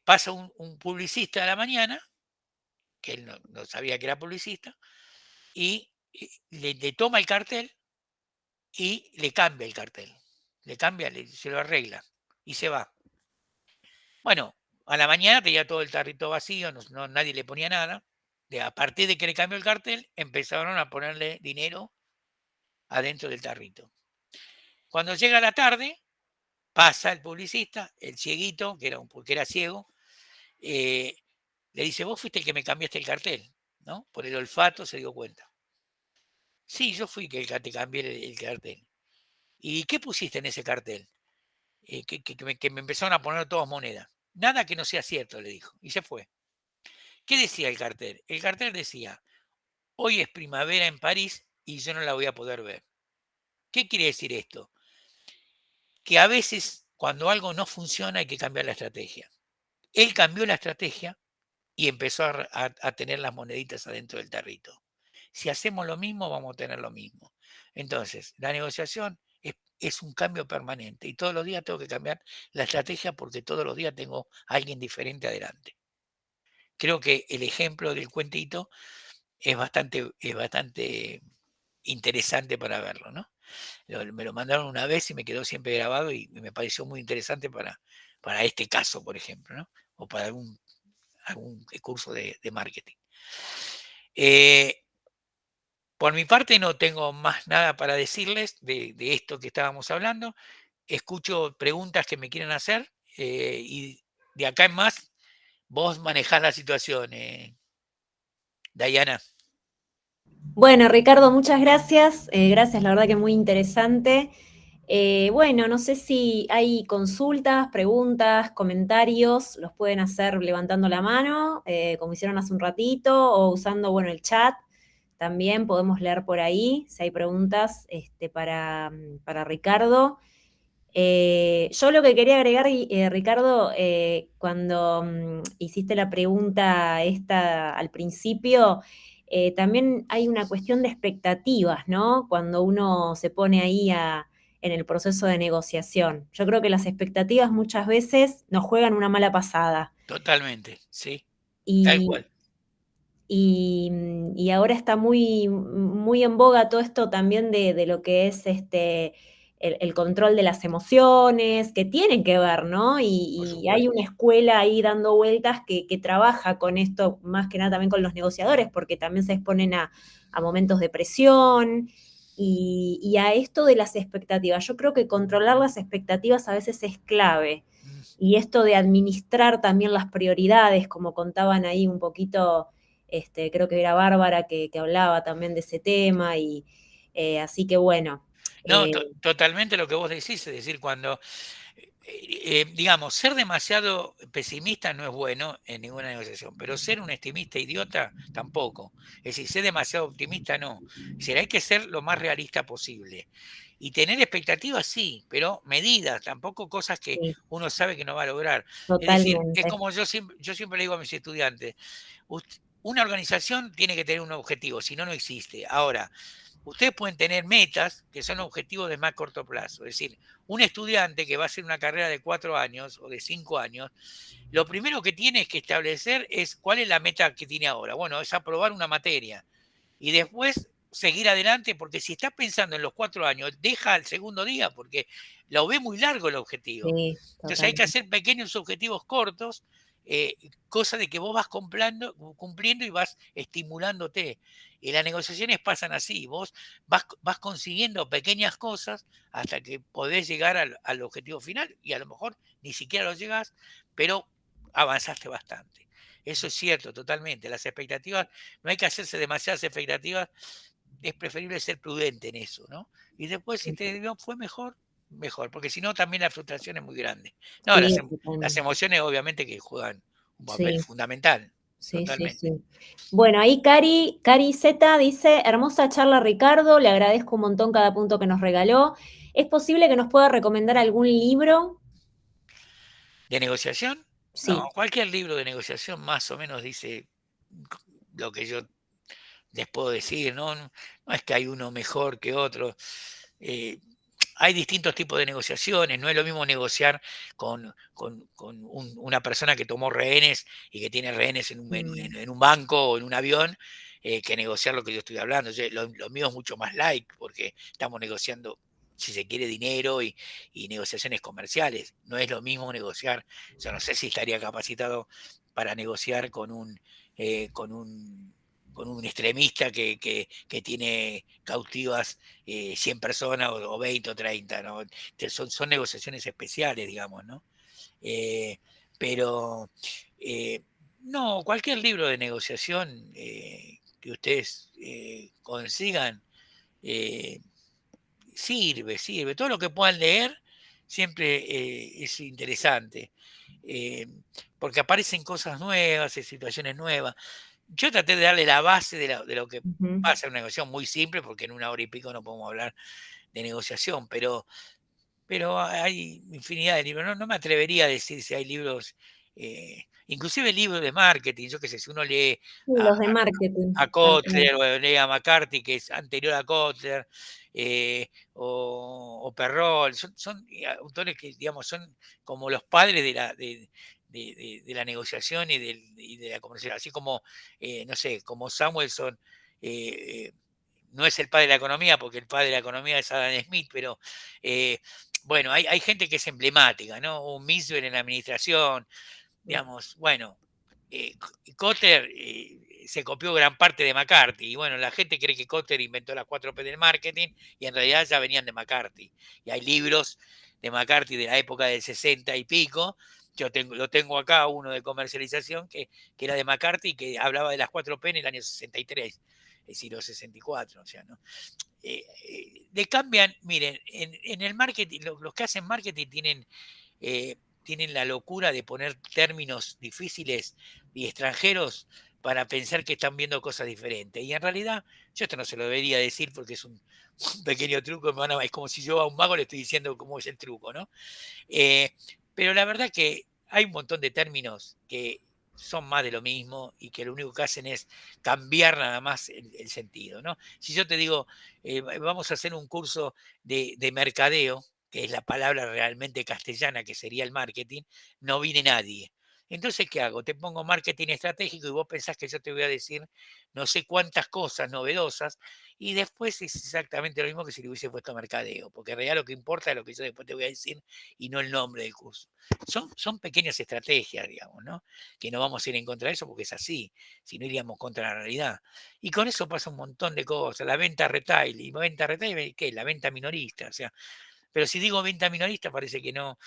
pasa un publicista a la mañana, que él no sabía que era publicista, y le toma el cartel y le cambia el cartel. Le cambia, se lo arregla y se va. Bueno, a la mañana tenía todo el tarrito vacío, nadie le ponía nada. A partir de que le cambió el cartel, empezaron a ponerle dinero adentro del tarrito. Cuando llega la tarde, pasa el publicista, el cieguito, porque era ciego, le dice, vos fuiste el que me cambiaste el cartel, ¿no? Por el olfato se dio cuenta. Sí, yo fui el que te cambié el cartel. ¿Y qué pusiste en ese cartel? Que me empezaron a poner todas monedas. Nada que no sea cierto, le dijo. Y se fue. ¿Qué decía el cartel? El cartel decía, hoy es primavera en París y yo no la voy a poder ver. ¿Qué quiere decir esto? Que a veces cuando algo no funciona hay que cambiar la estrategia. Él cambió la estrategia y empezó a tener las moneditas adentro del tarrito. Si hacemos lo mismo, vamos a tener lo mismo. Entonces, la negociación es un cambio permanente y todos los días tengo que cambiar la estrategia porque todos los días tengo a alguien diferente adelante. Creo que el ejemplo del cuentito es bastante interesante para verlo, ¿no? Me lo mandaron una vez y me quedó siempre grabado y me pareció muy interesante para este caso, por ejemplo, ¿no? O para algún curso de marketing. Por mi parte no tengo más nada para decirles de esto que estábamos hablando. Escucho preguntas que me quieren hacer y de acá en más vos manejás la situación, Dayana. Bueno, Ricardo, muchas gracias. Gracias, la verdad que muy interesante. Bueno, no sé si hay consultas, preguntas, comentarios, los pueden hacer levantando la mano, como hicieron hace un ratito, o usando, bueno, el chat. También podemos leer por ahí si hay preguntas para Ricardo. Yo lo que quería agregar, Ricardo, cuando hiciste la pregunta esta al principio, también hay una cuestión de expectativas, ¿no? Cuando uno se pone ahí en el proceso de negociación. Yo creo que las expectativas muchas veces nos juegan una mala pasada. Totalmente, sí, tal Y, cual. y ahora está muy, muy en boga todo esto también de lo que es el control de las emociones, que tienen que ver, ¿no? Y hay una escuela ahí dando vueltas que trabaja con esto, más que nada también con los negociadores, porque también se exponen a momentos de presión y a esto de las expectativas. Yo creo que controlar las expectativas a veces es clave. Y esto de administrar también las prioridades, como contaban ahí un poquito, creo que era Bárbara que hablaba también de ese tema, y así que bueno. No, totalmente lo que vos decís, es decir, cuando, digamos, ser demasiado pesimista no es bueno en ninguna negociación, pero ser un estimista idiota tampoco. Es decir, ser demasiado optimista no. Es decir, hay que ser lo más realista posible. Y tener expectativas sí, pero medidas, tampoco cosas que Sí, uno sabe que no va a lograr. Es decir, es totalmente. como yo siempre le digo a mis estudiantes, una organización tiene que tener un objetivo, si no, no existe. Ahora, ustedes pueden tener metas que son objetivos de más corto plazo. Es decir, un estudiante que va a hacer una carrera de 4 años o de 5 años, lo primero que tiene que establecer es cuál es la meta que tiene ahora. Bueno, es aprobar una materia y después seguir adelante, porque si está pensando en los 4 años, deja al segundo día, porque lo ve muy largo el objetivo. Sí, Entonces hay que totalmente. hacer pequeños objetivos cortos, cosa de que vos vas cumpliendo y vas estimulándote. Y las negociaciones pasan así, vos vas consiguiendo pequeñas cosas hasta que podés llegar al objetivo final y a lo mejor ni siquiera lo llegás, pero avanzaste bastante. Eso es cierto, totalmente. Las expectativas, no hay que hacerse demasiadas expectativas, es preferible ser prudente en eso, ¿no? Y después, si te fue mejor, mejor, porque si no, también la frustración es muy grande. No, Sí, las totalmente. emociones obviamente que juegan un papel Sí, fundamental, sí, sí, totalmente. sí. Bueno, ahí Cari Z dice, hermosa charla Ricardo, le agradezco un montón cada punto que nos regaló. ¿Es posible que nos pueda recomendar algún libro? ¿De negociación? No, Sí. cualquier libro de negociación más o menos dice lo que yo les puedo decir, ¿no? No es que hay uno mejor que otro. Eh, Hay distintos tipos de negociaciones, no es lo mismo negociar con una persona que tomó rehenes y que tiene rehenes Mm, en un banco o en un avión, que negociar lo que yo estoy hablando. Lo mío es mucho más light porque estamos negociando, si se quiere, dinero y negociaciones comerciales. No es lo mismo negociar, yo no sé si estaría capacitado para negociar con un con un extremista que tiene cautivas 100 personas o 20 o 30, ¿no? Son negociaciones especiales, digamos, ¿no? Eh, pero no, cualquier libro de negociación que ustedes consigan eh, sirve. Todo lo que puedan leer siempre es interesante, eh, porque aparecen cosas nuevas, situaciones nuevas. Yo traté de darle la base de lo que ujú. pasa en una negociación muy simple, porque en una hora y pico no podemos hablar de negociación, pero hay infinidad de libros. No me atrevería a decir si hay libros, inclusive libros de marketing, yo qué sé, si uno lee Sí, a, los de marketing, a tal cual. Kotler o lee a McCarthy, que es anterior a Kotler, o Perrol, son autores que, digamos, son como los padres de la negociación y de la comercial, así como, no sé, como Samuelson, eh, no es el padre de la economía, porque el padre de la economía es Adam Smith, pero eh, bueno, hay gente que es emblemática, ¿no? Un Misber en la administración, digamos, bueno, Kotter se copió gran parte de McCarthy, y bueno, la gente cree que Kotter inventó las 4P del marketing, y en realidad ya venían de McCarthy. Y hay libros de McCarthy de la época del 60 y pico, lo tengo acá, uno de comercialización, que era de McCarthy, que hablaba de las 4P en el año 63, es decir, o 64, o sea, ¿no? Le cambian, miren, en el marketing, los que hacen marketing tienen la locura de poner términos difíciles y extranjeros para pensar que están viendo cosas diferentes. Y en realidad, yo esto no se lo debería decir porque es un pequeño truco, es como si yo a un mago le estoy diciendo cómo es el truco, ¿no? Eh, pero la verdad que hay un montón de términos que son más de lo mismo y que lo único que hacen es cambiar nada más el sentido, ¿no? Si yo te digo, vamos a hacer un curso de mercadeo, que es la palabra realmente castellana, que sería el marketing, no viene nadie. Entonces, ¿qué hago? Te pongo marketing estratégico y vos pensás que yo te voy a decir no sé cuántas cosas novedosas y después es exactamente lo mismo que si le hubiese puesto mercadeo, porque en realidad lo que importa es lo que yo después te voy a decir y no el nombre del curso. Son pequeñas estrategias, digamos, ¿no? Que no vamos a ir en contra de eso porque es así, si no iríamos contra la realidad. Y con eso pasa un montón de cosas, la venta retail, y venta retail, ¿qué? La venta minorista, o sea, pero si digo venta minorista parece que no.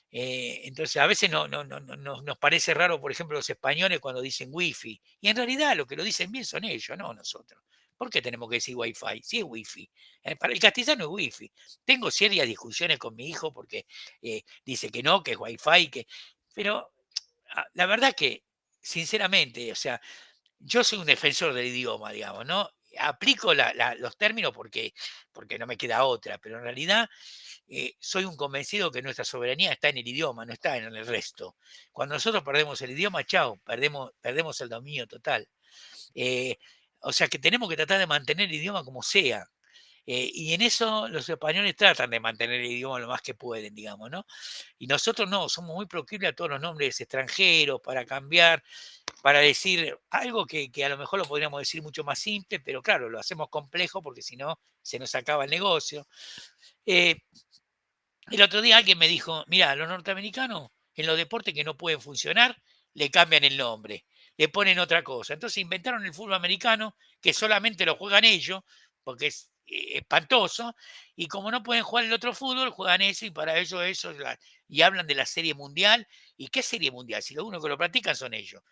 Entonces a veces nos parece raro, por ejemplo, los españoles cuando dicen wifi, y en realidad lo que lo dicen bien son ellos, no nosotros. ¿Por qué tenemos que decir Wi-Fi? Sí es Wi-Fi. Para el castellano es Wi-Fi. Tengo serias discusiones con mi hijo porque dice que no, que es Wi-Fi, pero la verdad que, sinceramente, o sea, yo soy un defensor del idioma, digamos, ¿no? Aplico los términos porque no me queda otra, pero en realidad soy un convencido que nuestra soberanía está en el idioma, no está en el resto. Cuando nosotros perdemos el idioma, chao, perdemos el dominio total. Eh, o sea que tenemos que tratar de mantener el idioma como sea. Y en eso los españoles tratan de mantener el idioma lo más que pueden, digamos, ¿no? Y nosotros no, somos muy proclives a todos los nombres extranjeros para cambiar, para decir algo que a lo mejor lo podríamos decir mucho más simple, pero claro, lo hacemos complejo porque si no se nos acaba el negocio. Eh, el otro día alguien me dijo, mira, los norteamericanos en los deportes que no pueden funcionar, le cambian el nombre, le ponen otra cosa. Entonces inventaron el fútbol americano, que solamente lo juegan ellos, porque es espantoso, y como no pueden jugar el otro fútbol, juegan eso, y para ellos eso, y hablan de la serie mundial. ¿Y qué serie mundial? Si los únicos que lo practican son ellos.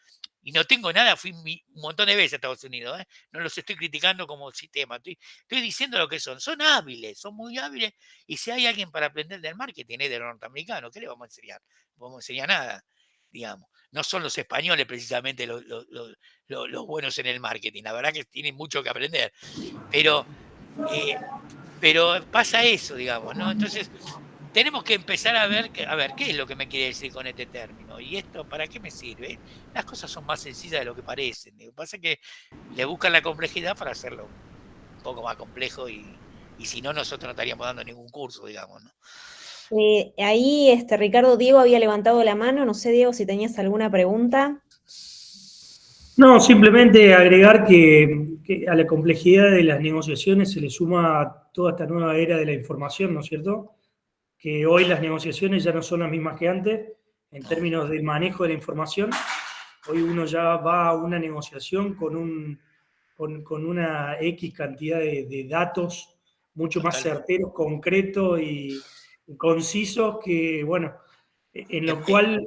Y no tengo nada, fui un montón de veces a Estados Unidos, ¿eh? No los estoy criticando como sistema, estoy diciendo lo que son hábiles, son muy hábiles, y si hay alguien para aprender del marketing es de los norteamericanos, ¿qué le vamos a enseñar? No vamos a enseñar nada, digamos. No son los españoles precisamente los buenos en el marketing, la verdad que tienen mucho que aprender, pero, eh, pero pasa eso, digamos, ¿no? Entonces, tenemos que empezar a ver qué es lo que me quiere decir con este término y esto, ¿para qué me sirve? Las cosas son más sencillas de lo que parecen. Lo que pasa es que le buscan la complejidad para hacerlo un poco más complejo y si no, nosotros no estaríamos dando ningún curso, digamos, ¿no? Ahí, Ricardo, Diego había levantado la mano. No sé, Diego, si tenías alguna pregunta. No, simplemente agregar que a la complejidad de las negociaciones se le suma toda esta nueva era de la información, ¿no es cierto? Que hoy las negociaciones ya no son las mismas que antes en No. términos de manejo de la información. Hoy uno ya va a una negociación con una X cantidad de datos mucho más Totalmente. certeros, concretos y concisos que, bueno, en lo Es cual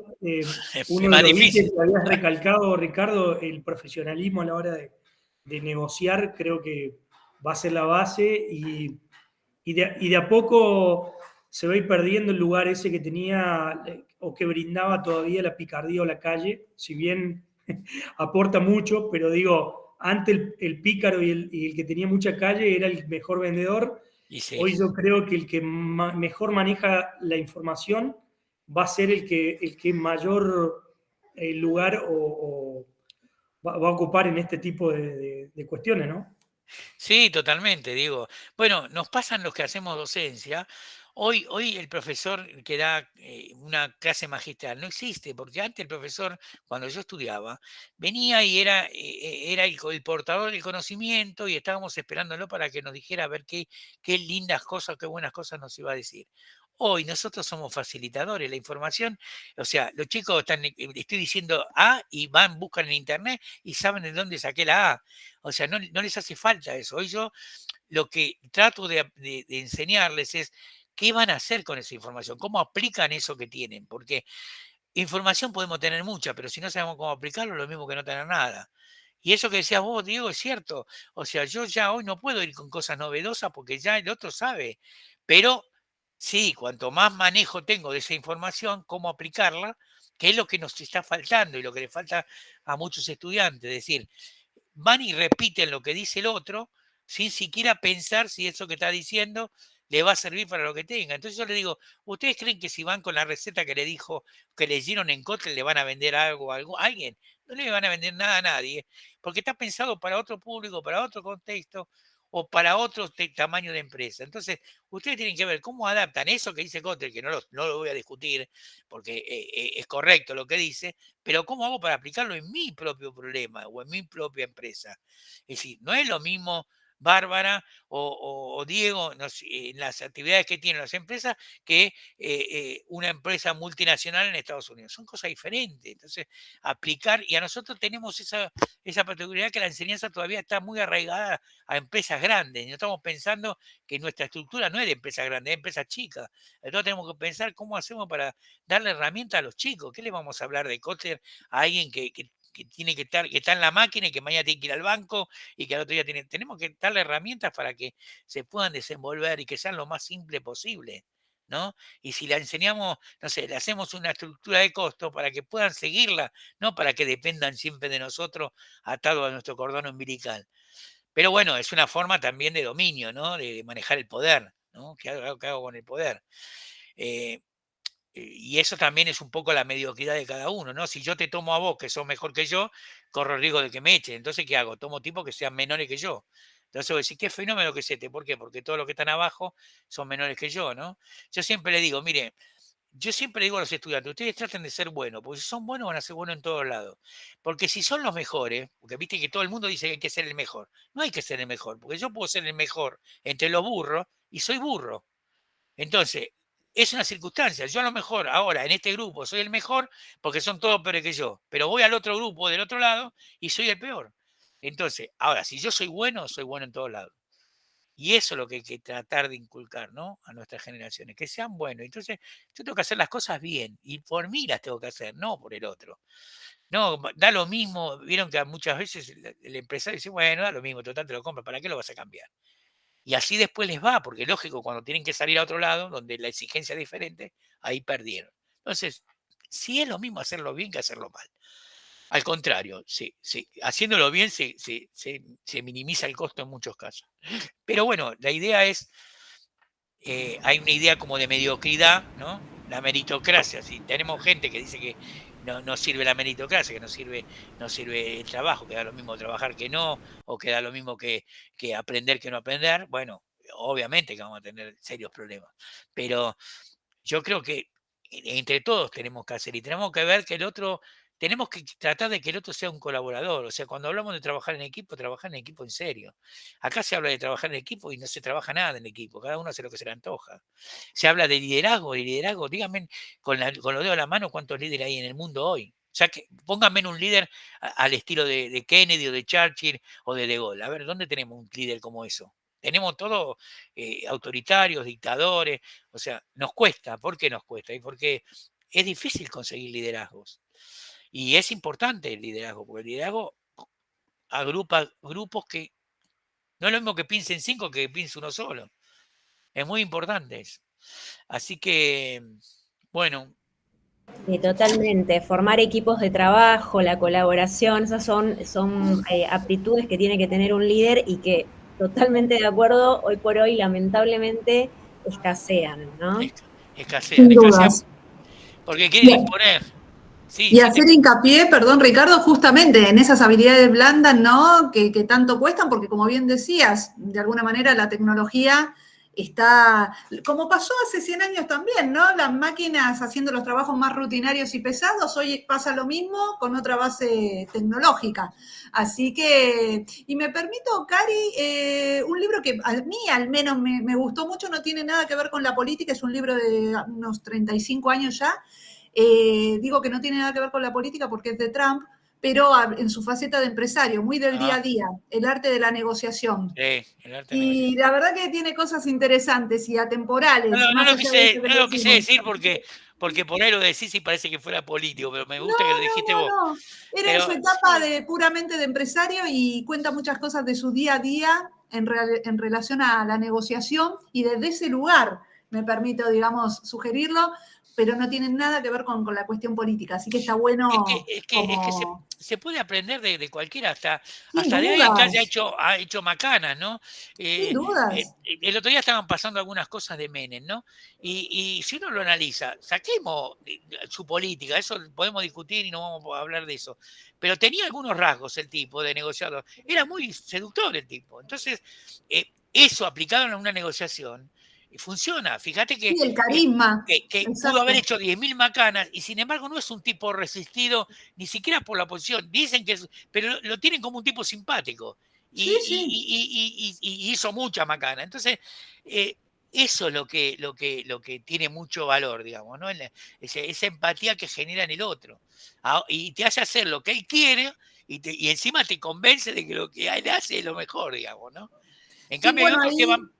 uno de más los difícil. ítems que habías recalcado, Ricardo, el profesionalismo a la hora de negociar, creo que va a ser la base y de a poco se va a ir perdiendo el lugar ese que tenía o que brindaba todavía la picardía o la calle, si bien aporta mucho, pero digo, antes el pícaro y el que tenía mucha calle era el mejor vendedor. Y sí. Hoy yo creo que el que mejor maneja la información va a ser el que mayor lugar o va a ocupar en este tipo de cuestiones, ¿no? Sí, totalmente, digo. Bueno, nos pasan los que hacemos docencia. Hoy el profesor que da una clase magistral no existe, porque antes el profesor, cuando yo estudiaba, venía y era el portador del conocimiento y estábamos esperándolo para que nos dijera a ver qué lindas cosas, qué buenas cosas nos iba a decir. Hoy nosotros somos facilitadores, la información, o sea, los chicos están, estoy diciendo A y van, buscan en internet y saben de dónde saqué la A. O sea, no les hace falta eso. Hoy yo lo que trato de enseñarles es qué van a hacer con esa información, cómo aplican eso que tienen, porque información podemos tener mucha, pero si no sabemos cómo aplicarlo, es lo mismo que no tener nada. Y eso que decías vos, Diego, es cierto. O sea, yo ya hoy no puedo ir con cosas novedosas porque ya el otro sabe. Pero sí, cuanto más manejo tengo de esa información, cómo aplicarla, que es lo que nos está faltando y lo que le falta a muchos estudiantes. Es decir, van y repiten lo que dice el otro sin siquiera pensar si eso que está diciendo le va a servir para lo que tenga. Entonces yo le digo, ¿ustedes creen que si van con la receta que le dijo, que leyeron en Kotlin, le van a vender algo a alguien? No le van a vender nada a nadie, porque está pensado para otro público, para otro contexto o para otro tamaño de empresa. Entonces, ustedes tienen que ver cómo adaptan eso que dice Kotlin, que no lo voy a discutir porque es correcto lo que dice, pero ¿cómo hago para aplicarlo en mi propio problema o en mi propia empresa? Es decir, no es lo mismo Bárbara o Diego en las actividades que tienen las empresas que una empresa multinacional en Estados Unidos. Son cosas diferentes. Entonces, aplicar, y a nosotros tenemos esa particularidad que la enseñanza todavía está muy arraigada a empresas grandes. No estamos pensando que nuestra estructura no es de empresas grandes, es de empresas chicas. Entonces tenemos que pensar cómo hacemos para darle herramientas a los chicos. ¿Qué le vamos a hablar de Kotlin a alguien que tiene que está en la máquina y que mañana tiene que ir al banco y que al otro día tenemos que darle herramientas para que se puedan desenvolver y que sean lo más simple posible, ¿no? Y si la enseñamos, no sé, le hacemos una estructura de costo para que puedan seguirla, no para que dependan siempre de nosotros atados a nuestro cordón umbilical. Pero bueno, es una forma también de dominio, ¿no? De manejar el poder, ¿no? ¿Qué hago con el poder? Eh, y eso también es un poco la mediocridad de cada uno, ¿no? Si yo te tomo a vos, que sos mejor que yo, corro el riesgo de que me echen. Entonces, ¿qué hago? Tomo tipos que sean menores que yo. Entonces vos decís, qué fenómeno que es este. ¿Por qué? Porque todos los que están abajo son menores que yo, ¿no? Yo siempre le digo, mire, yo siempre digo a los estudiantes, ustedes traten de ser buenos, porque si son buenos van a ser buenos en todos lados. Porque si son los mejores, porque viste que todo el mundo dice que hay que ser el mejor, no hay que ser el mejor, porque yo puedo ser el mejor entre los burros y soy burro. Entonces, es una circunstancia. Yo a lo mejor ahora en este grupo soy el mejor porque son todos peores que yo, pero voy al otro grupo del otro lado y soy el peor. Entonces, ahora, si yo soy bueno en todos lados. Y eso es lo que hay que tratar de inculcar, ¿no? A nuestras generaciones, que sean buenos. Entonces, yo tengo que hacer las cosas bien y por mí las tengo que hacer, no por el otro. No, da lo mismo. Vieron que muchas veces el empresario dice, bueno, da lo mismo, total te lo compra, ¿para qué lo vas a cambiar? Y así después les va, porque lógico, cuando tienen que salir a otro lado, donde la exigencia es diferente, ahí perdieron. Entonces, sí es lo mismo hacerlo bien que hacerlo mal. Al contrario, sí, sí, haciéndolo bien se minimiza el costo en muchos casos. Pero bueno, la idea es, hay una idea como de mediocridad, ¿no? La meritocracia. Si tenemos gente que dice que no sirve la meritocracia, que no sirve el trabajo, que da lo mismo trabajar que no, o que da lo mismo que aprender que no aprender, bueno, obviamente que vamos a tener serios problemas. Pero yo creo que entre todos tenemos que hacer y tenemos que ver que el otro, tenemos que tratar de que el otro sea un colaborador. O sea, cuando hablamos de trabajar en equipo en serio. Acá se habla de trabajar en equipo y no se trabaja nada en equipo, cada uno hace lo que se le antoja. Se habla de liderazgo, díganme con los dedos de la mano cuántos líderes hay en el mundo hoy. O sea, que pónganme un líder al estilo de Kennedy o de Churchill o de De Gaulle. A ver, ¿dónde tenemos un líder como eso? Tenemos todos autoritarios, dictadores, o sea, nos cuesta. ¿Por qué nos cuesta? Y porque es difícil conseguir liderazgos. Y es importante el liderazgo, porque el liderazgo agrupa grupos que no es lo mismo que piensen 5 que piense uno solo. Es muy importante eso. Así que, bueno. Totalmente, formar equipos de trabajo, la colaboración, esas son aptitudes que tiene que tener un líder y que totalmente de acuerdo, hoy por hoy lamentablemente escasean, ¿no? Escasean, porque quieren imponer. Sí, y hacer hincapié, perdón Ricardo, justamente en esas habilidades blandas, ¿no? Que tanto cuestan, porque como bien decías, de alguna manera la tecnología está, como pasó hace 100 años también, ¿no? Las máquinas haciendo los trabajos más rutinarios y pesados, hoy pasa lo mismo con otra base tecnológica. Así que, y me permito, Cari, un libro que a mí al menos me gustó mucho, no tiene nada que ver con la política, es un libro de unos 35 años ya. Digo que no tiene nada que ver con la política porque es de Trump, pero en su faceta de empresario, muy del día a día, el arte de la negociación. Sí, el arte de y negociación. la verdad que tiene cosas interesantes y atemporales. No lo quise decir porque por ahí lo decís y parece que fuera político, pero me gusta que lo dijiste vos. No. Era en su etapa puramente de empresario y cuenta muchas cosas de su día a día en relación a la negociación y desde ese lugar me permito, digamos, sugerirlo, pero no tienen nada que ver con la cuestión política, así que está bueno. Es que se puede aprender de cualquiera, hasta Sin de alguien que ha hecho macanas, ¿no? Sin dudas. El otro día estaban pasando algunas cosas de Menem, ¿no? Y si uno lo analiza, saquemos su política, eso podemos discutir y no vamos a hablar de eso, pero tenía algunos rasgos el tipo de negociador, era muy seductor el tipo, entonces eso aplicado en una negociación, funciona. Fíjate que, sí, el carisma. que pudo haber hecho 10.000 macanas y sin embargo no es un tipo resistido ni siquiera por la posición. Dicen que pero lo tienen como un tipo simpático y hizo mucha macana. Entonces, eso es lo que tiene mucho valor, digamos, ¿no? Esa empatía que genera en el otro. Y te hace hacer lo que él quiere y encima te convence de que lo que él hace es lo mejor, digamos, ¿no? En cambio, hay otros que van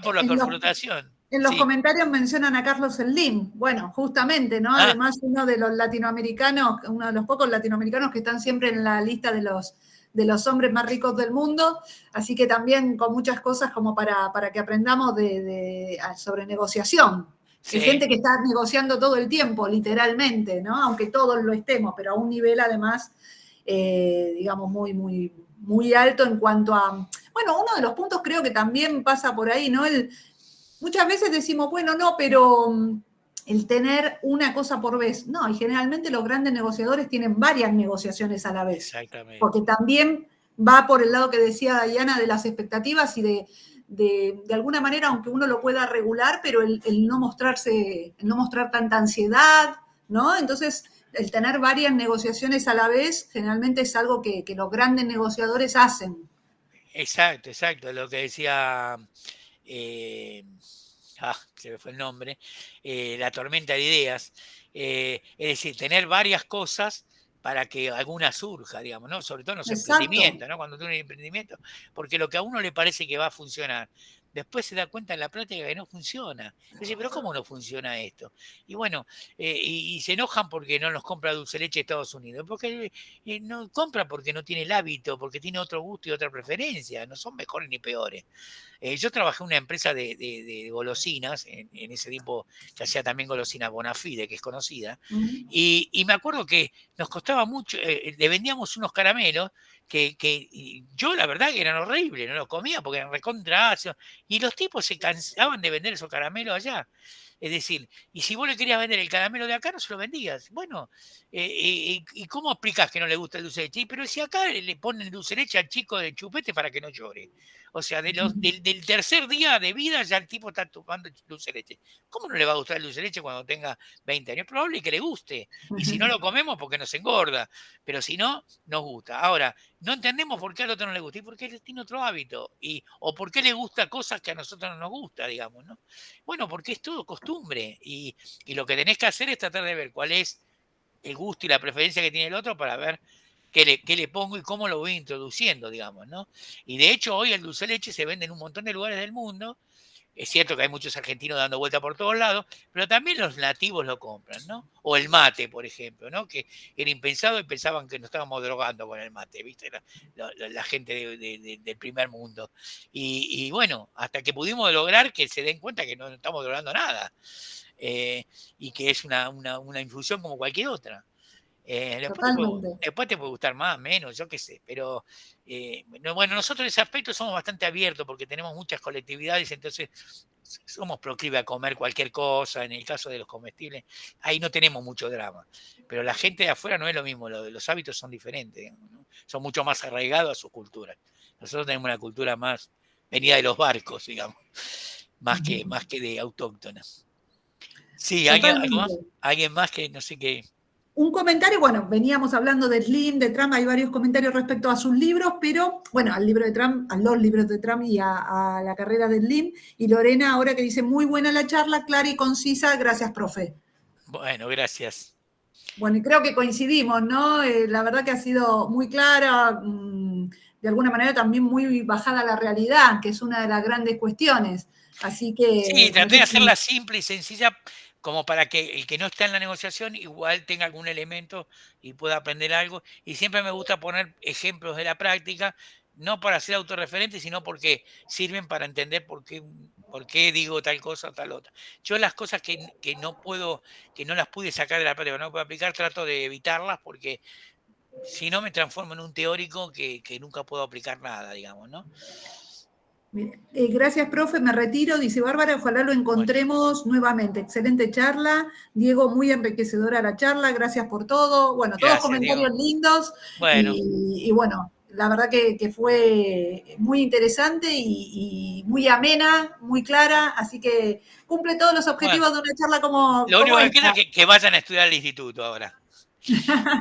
por la confrontación. En los Sí. comentarios mencionan a Carlos Slim. Bueno, justamente, ¿no? Ah. Además, uno de los latinoamericanos, uno de los pocos latinoamericanos que están siempre en la lista de los hombres más ricos del mundo. Así que también con muchas cosas como para que aprendamos sobre negociación. Sí. Hay gente que está negociando todo el tiempo, literalmente, ¿no? Aunque todos lo estemos, pero a un nivel además, digamos, muy, muy, muy alto en cuanto a... Bueno, uno de los puntos creo que también pasa por ahí, ¿no? Muchas veces decimos, bueno, no, pero el tener una cosa por vez. No, y generalmente los grandes negociadores tienen varias negociaciones a la vez. Exactamente. Porque también va por el lado que decía Diana de las expectativas y de alguna manera, aunque uno lo pueda regular, pero el no mostrarse, el no mostrar tanta ansiedad, ¿no? Entonces, el tener varias negociaciones a la vez generalmente es algo que los grandes negociadores hacen. Exacto, lo que decía, se me fue el nombre, la tormenta de ideas. Es decir, tener varias cosas para que alguna surja, digamos, ¿no? Sobre todo en los emprendimientos, ¿no? Cuando tú tienes emprendimiento, porque lo que a uno le parece que va a funcionar, después se da cuenta en la práctica que no funciona. Dice, pero ¿cómo no funciona esto? Y bueno, y se enojan porque no nos compra dulce leche de Estados Unidos, porque no compra porque no tiene el hábito, porque tiene otro gusto y otra preferencia, no son mejores ni peores. Yo trabajé en una empresa de golosinas, en ese tiempo que hacía también golosinas Bonafide, que es conocida, y me acuerdo que nos costaba mucho, le vendíamos unos caramelos que yo la verdad que eran horribles, no los comía porque eran recontra ácidos, y los tipos se cansaban de vender esos caramelos allá. Es decir, y si vos le querías vender el caramelo de acá, no se lo vendías. Bueno, ¿y cómo explicás que no le gusta el dulce de leche? Pero si acá le ponen dulce de leche al chico de chupete para que no llore. O sea, del tercer día de vida ya el tipo está tomando dulce de leche. ¿Cómo no le va a gustar el dulce de leche cuando tenga 20 años? Es probable que le guste. Y si no lo comemos, porque nos engorda. Pero si no, nos gusta. Ahora, no entendemos por qué al otro no le gusta. Y por qué él tiene otro hábito. O por qué le gusta cosas que a nosotros no nos gusta, digamos, ¿no? Bueno, porque es todo costumbre. Y lo que tenés que hacer es tratar de ver cuál es el gusto y la preferencia que tiene el otro para ver qué le pongo y cómo lo voy introduciendo, digamos, ¿no? Y de hecho hoy el dulce de leche se vende en un montón de lugares del mundo. Es cierto que hay muchos argentinos dando vuelta por todos lados, pero también los nativos lo compran, ¿no? O el mate, por ejemplo, ¿no? Que era impensado y pensaban que nos estábamos drogando con el mate, ¿viste? La gente del primer mundo. Y bueno, hasta que pudimos lograr que se den cuenta que no estamos drogando nada. Y que es una infusión como cualquier otra. Después te puede gustar más, menos, yo qué sé, pero bueno, nosotros en ese aspecto somos bastante abiertos porque tenemos muchas colectividades, entonces somos proclives a comer cualquier cosa. En el caso de los comestibles, ahí no tenemos mucho drama, pero la gente de afuera no es lo mismo, los hábitos son diferentes, ¿no? Son mucho más arraigados a su cultura. Nosotros tenemos una cultura más venida de los barcos, digamos, más que de autóctonas. Sí, ¿alguien más que no sé qué? Un comentario, bueno, veníamos hablando de Slim, de Trump, hay varios comentarios respecto a sus libros, pero bueno, al libro de Trump, a los libros de Trump y a la carrera de Slim. Y Lorena ahora que dice, muy buena la charla, clara y concisa, gracias, profe. Bueno, gracias. Bueno, y creo que coincidimos, ¿no? La verdad que ha sido muy clara, de alguna manera también muy bajada a la realidad, que es una de las grandes cuestiones. Así que... Sí, traté de hacerla simple y sencilla como para que el que no está en la negociación igual tenga algún elemento y pueda aprender algo. Y siempre me gusta poner ejemplos de la práctica, no para ser autorreferente, sino porque sirven para entender por qué digo tal cosa o tal otra. Yo las cosas que no puedo, que no las pude sacar de la práctica, no puedo aplicar, trato de evitarlas porque si no me transformo en un teórico que nunca puedo aplicar nada, digamos, ¿no? Gracias, profe, me retiro, dice Bárbara, ojalá lo encontremos nuevamente. Excelente charla, Diego, muy enriquecedora la charla, gracias por todo. Bueno, gracias, todos comentarios Diego. lindos. Bueno. Y bueno, la verdad que fue muy interesante y muy amena, muy clara, así que cumple todos los objetivos de una charla como lo único que esta. queda es que vayan a estudiar al instituto ahora.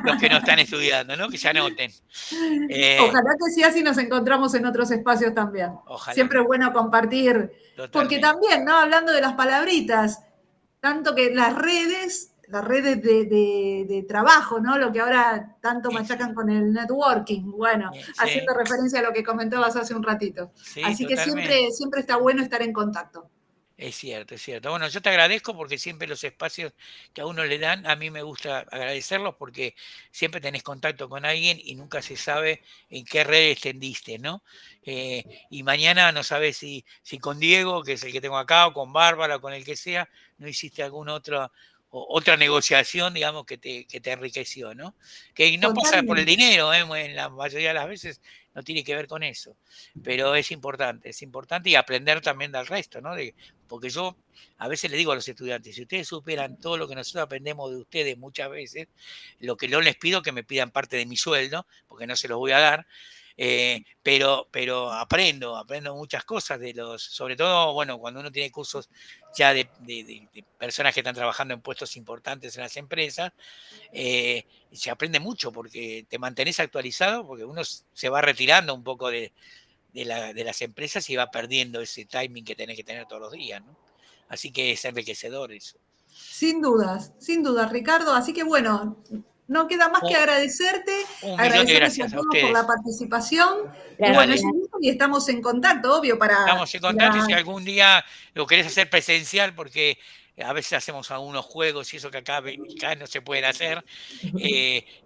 Los que no están estudiando, ¿no? Que se anoten. Ojalá que sí, así nos encontramos en otros espacios también. Ojalá. Siempre es bueno compartir. Totalmente. Porque también, ¿no? Hablando de las palabritas, tanto que las redes de trabajo, ¿no? Lo que ahora tanto machacan con el networking, bueno, haciendo referencia a lo que comentabas hace un ratito. Sí, así que totalmente. siempre está bueno estar en contacto. Es cierto, es cierto. Bueno, yo te agradezco porque siempre los espacios que a uno le dan, a mí me gusta agradecerlos porque siempre tenés contacto con alguien y nunca se sabe en qué redes tendiste, ¿no? Y mañana no sabes si con Diego, que es el que tengo acá, o con Bárbara, o con el que sea, no hiciste alguna otra negociación, digamos, que te enriqueció, ¿no? Que no pasa por el Totalmente. dinero, en la mayoría de las veces no tiene que ver con eso, pero es importante y aprender también del resto, ¿no? Porque yo a veces le digo a los estudiantes, si ustedes superan todo lo que nosotros aprendemos de ustedes muchas veces, lo que yo les pido que me pidan parte de mi sueldo, porque no se los voy a dar, pero aprendo muchas cosas sobre todo, bueno, cuando uno tiene cursos ya de personas que están trabajando en puestos importantes en las empresas, se aprende mucho porque te mantenés actualizado, porque uno se va retirando un poco de las empresas y va perdiendo ese timing que tenés que tener todos los días, ¿no? Así que es enriquecedor eso. Sin dudas, Ricardo. Así que bueno, no queda más que agradecerte, Un millón de agradecerles a gracias a todos por la ustedes. participación. Y Gracias. bueno, es un gusto y estamos en contacto, obvio, para... Estamos en contacto y si algún día lo querés hacer presencial, porque a veces hacemos algunos juegos y eso que acá no se pueden hacer,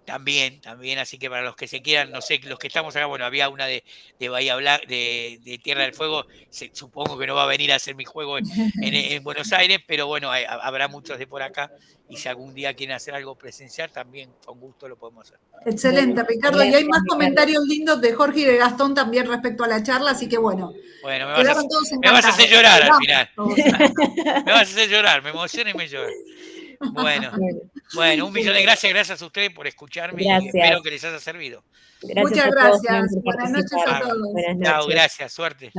también, así que para los que se quieran, no sé, los que estamos acá, bueno, había una de Bahía Blanca, de Tierra del Fuego, supongo que no va a venir a hacer mi juego en Buenos Aires, pero bueno, habrá muchos de por acá, y si algún día quieren hacer algo presencial, también con gusto lo podemos hacer. Excelente, Ricardo. Y hay más comentarios lindos de Jorge y de Gastón también respecto a la charla, así que bueno, Bueno, quedaron todos me vas a encantados. hacer llorar al final. Todos. Me vas a hacer llorar, me emociona y me llora. Bueno, un millón de gracias a ustedes por escucharme y espero que les haya servido. Muchas a todos también gracias. por Buenas noches a participar. todos. Buenas Chao, noches. gracias, suerte.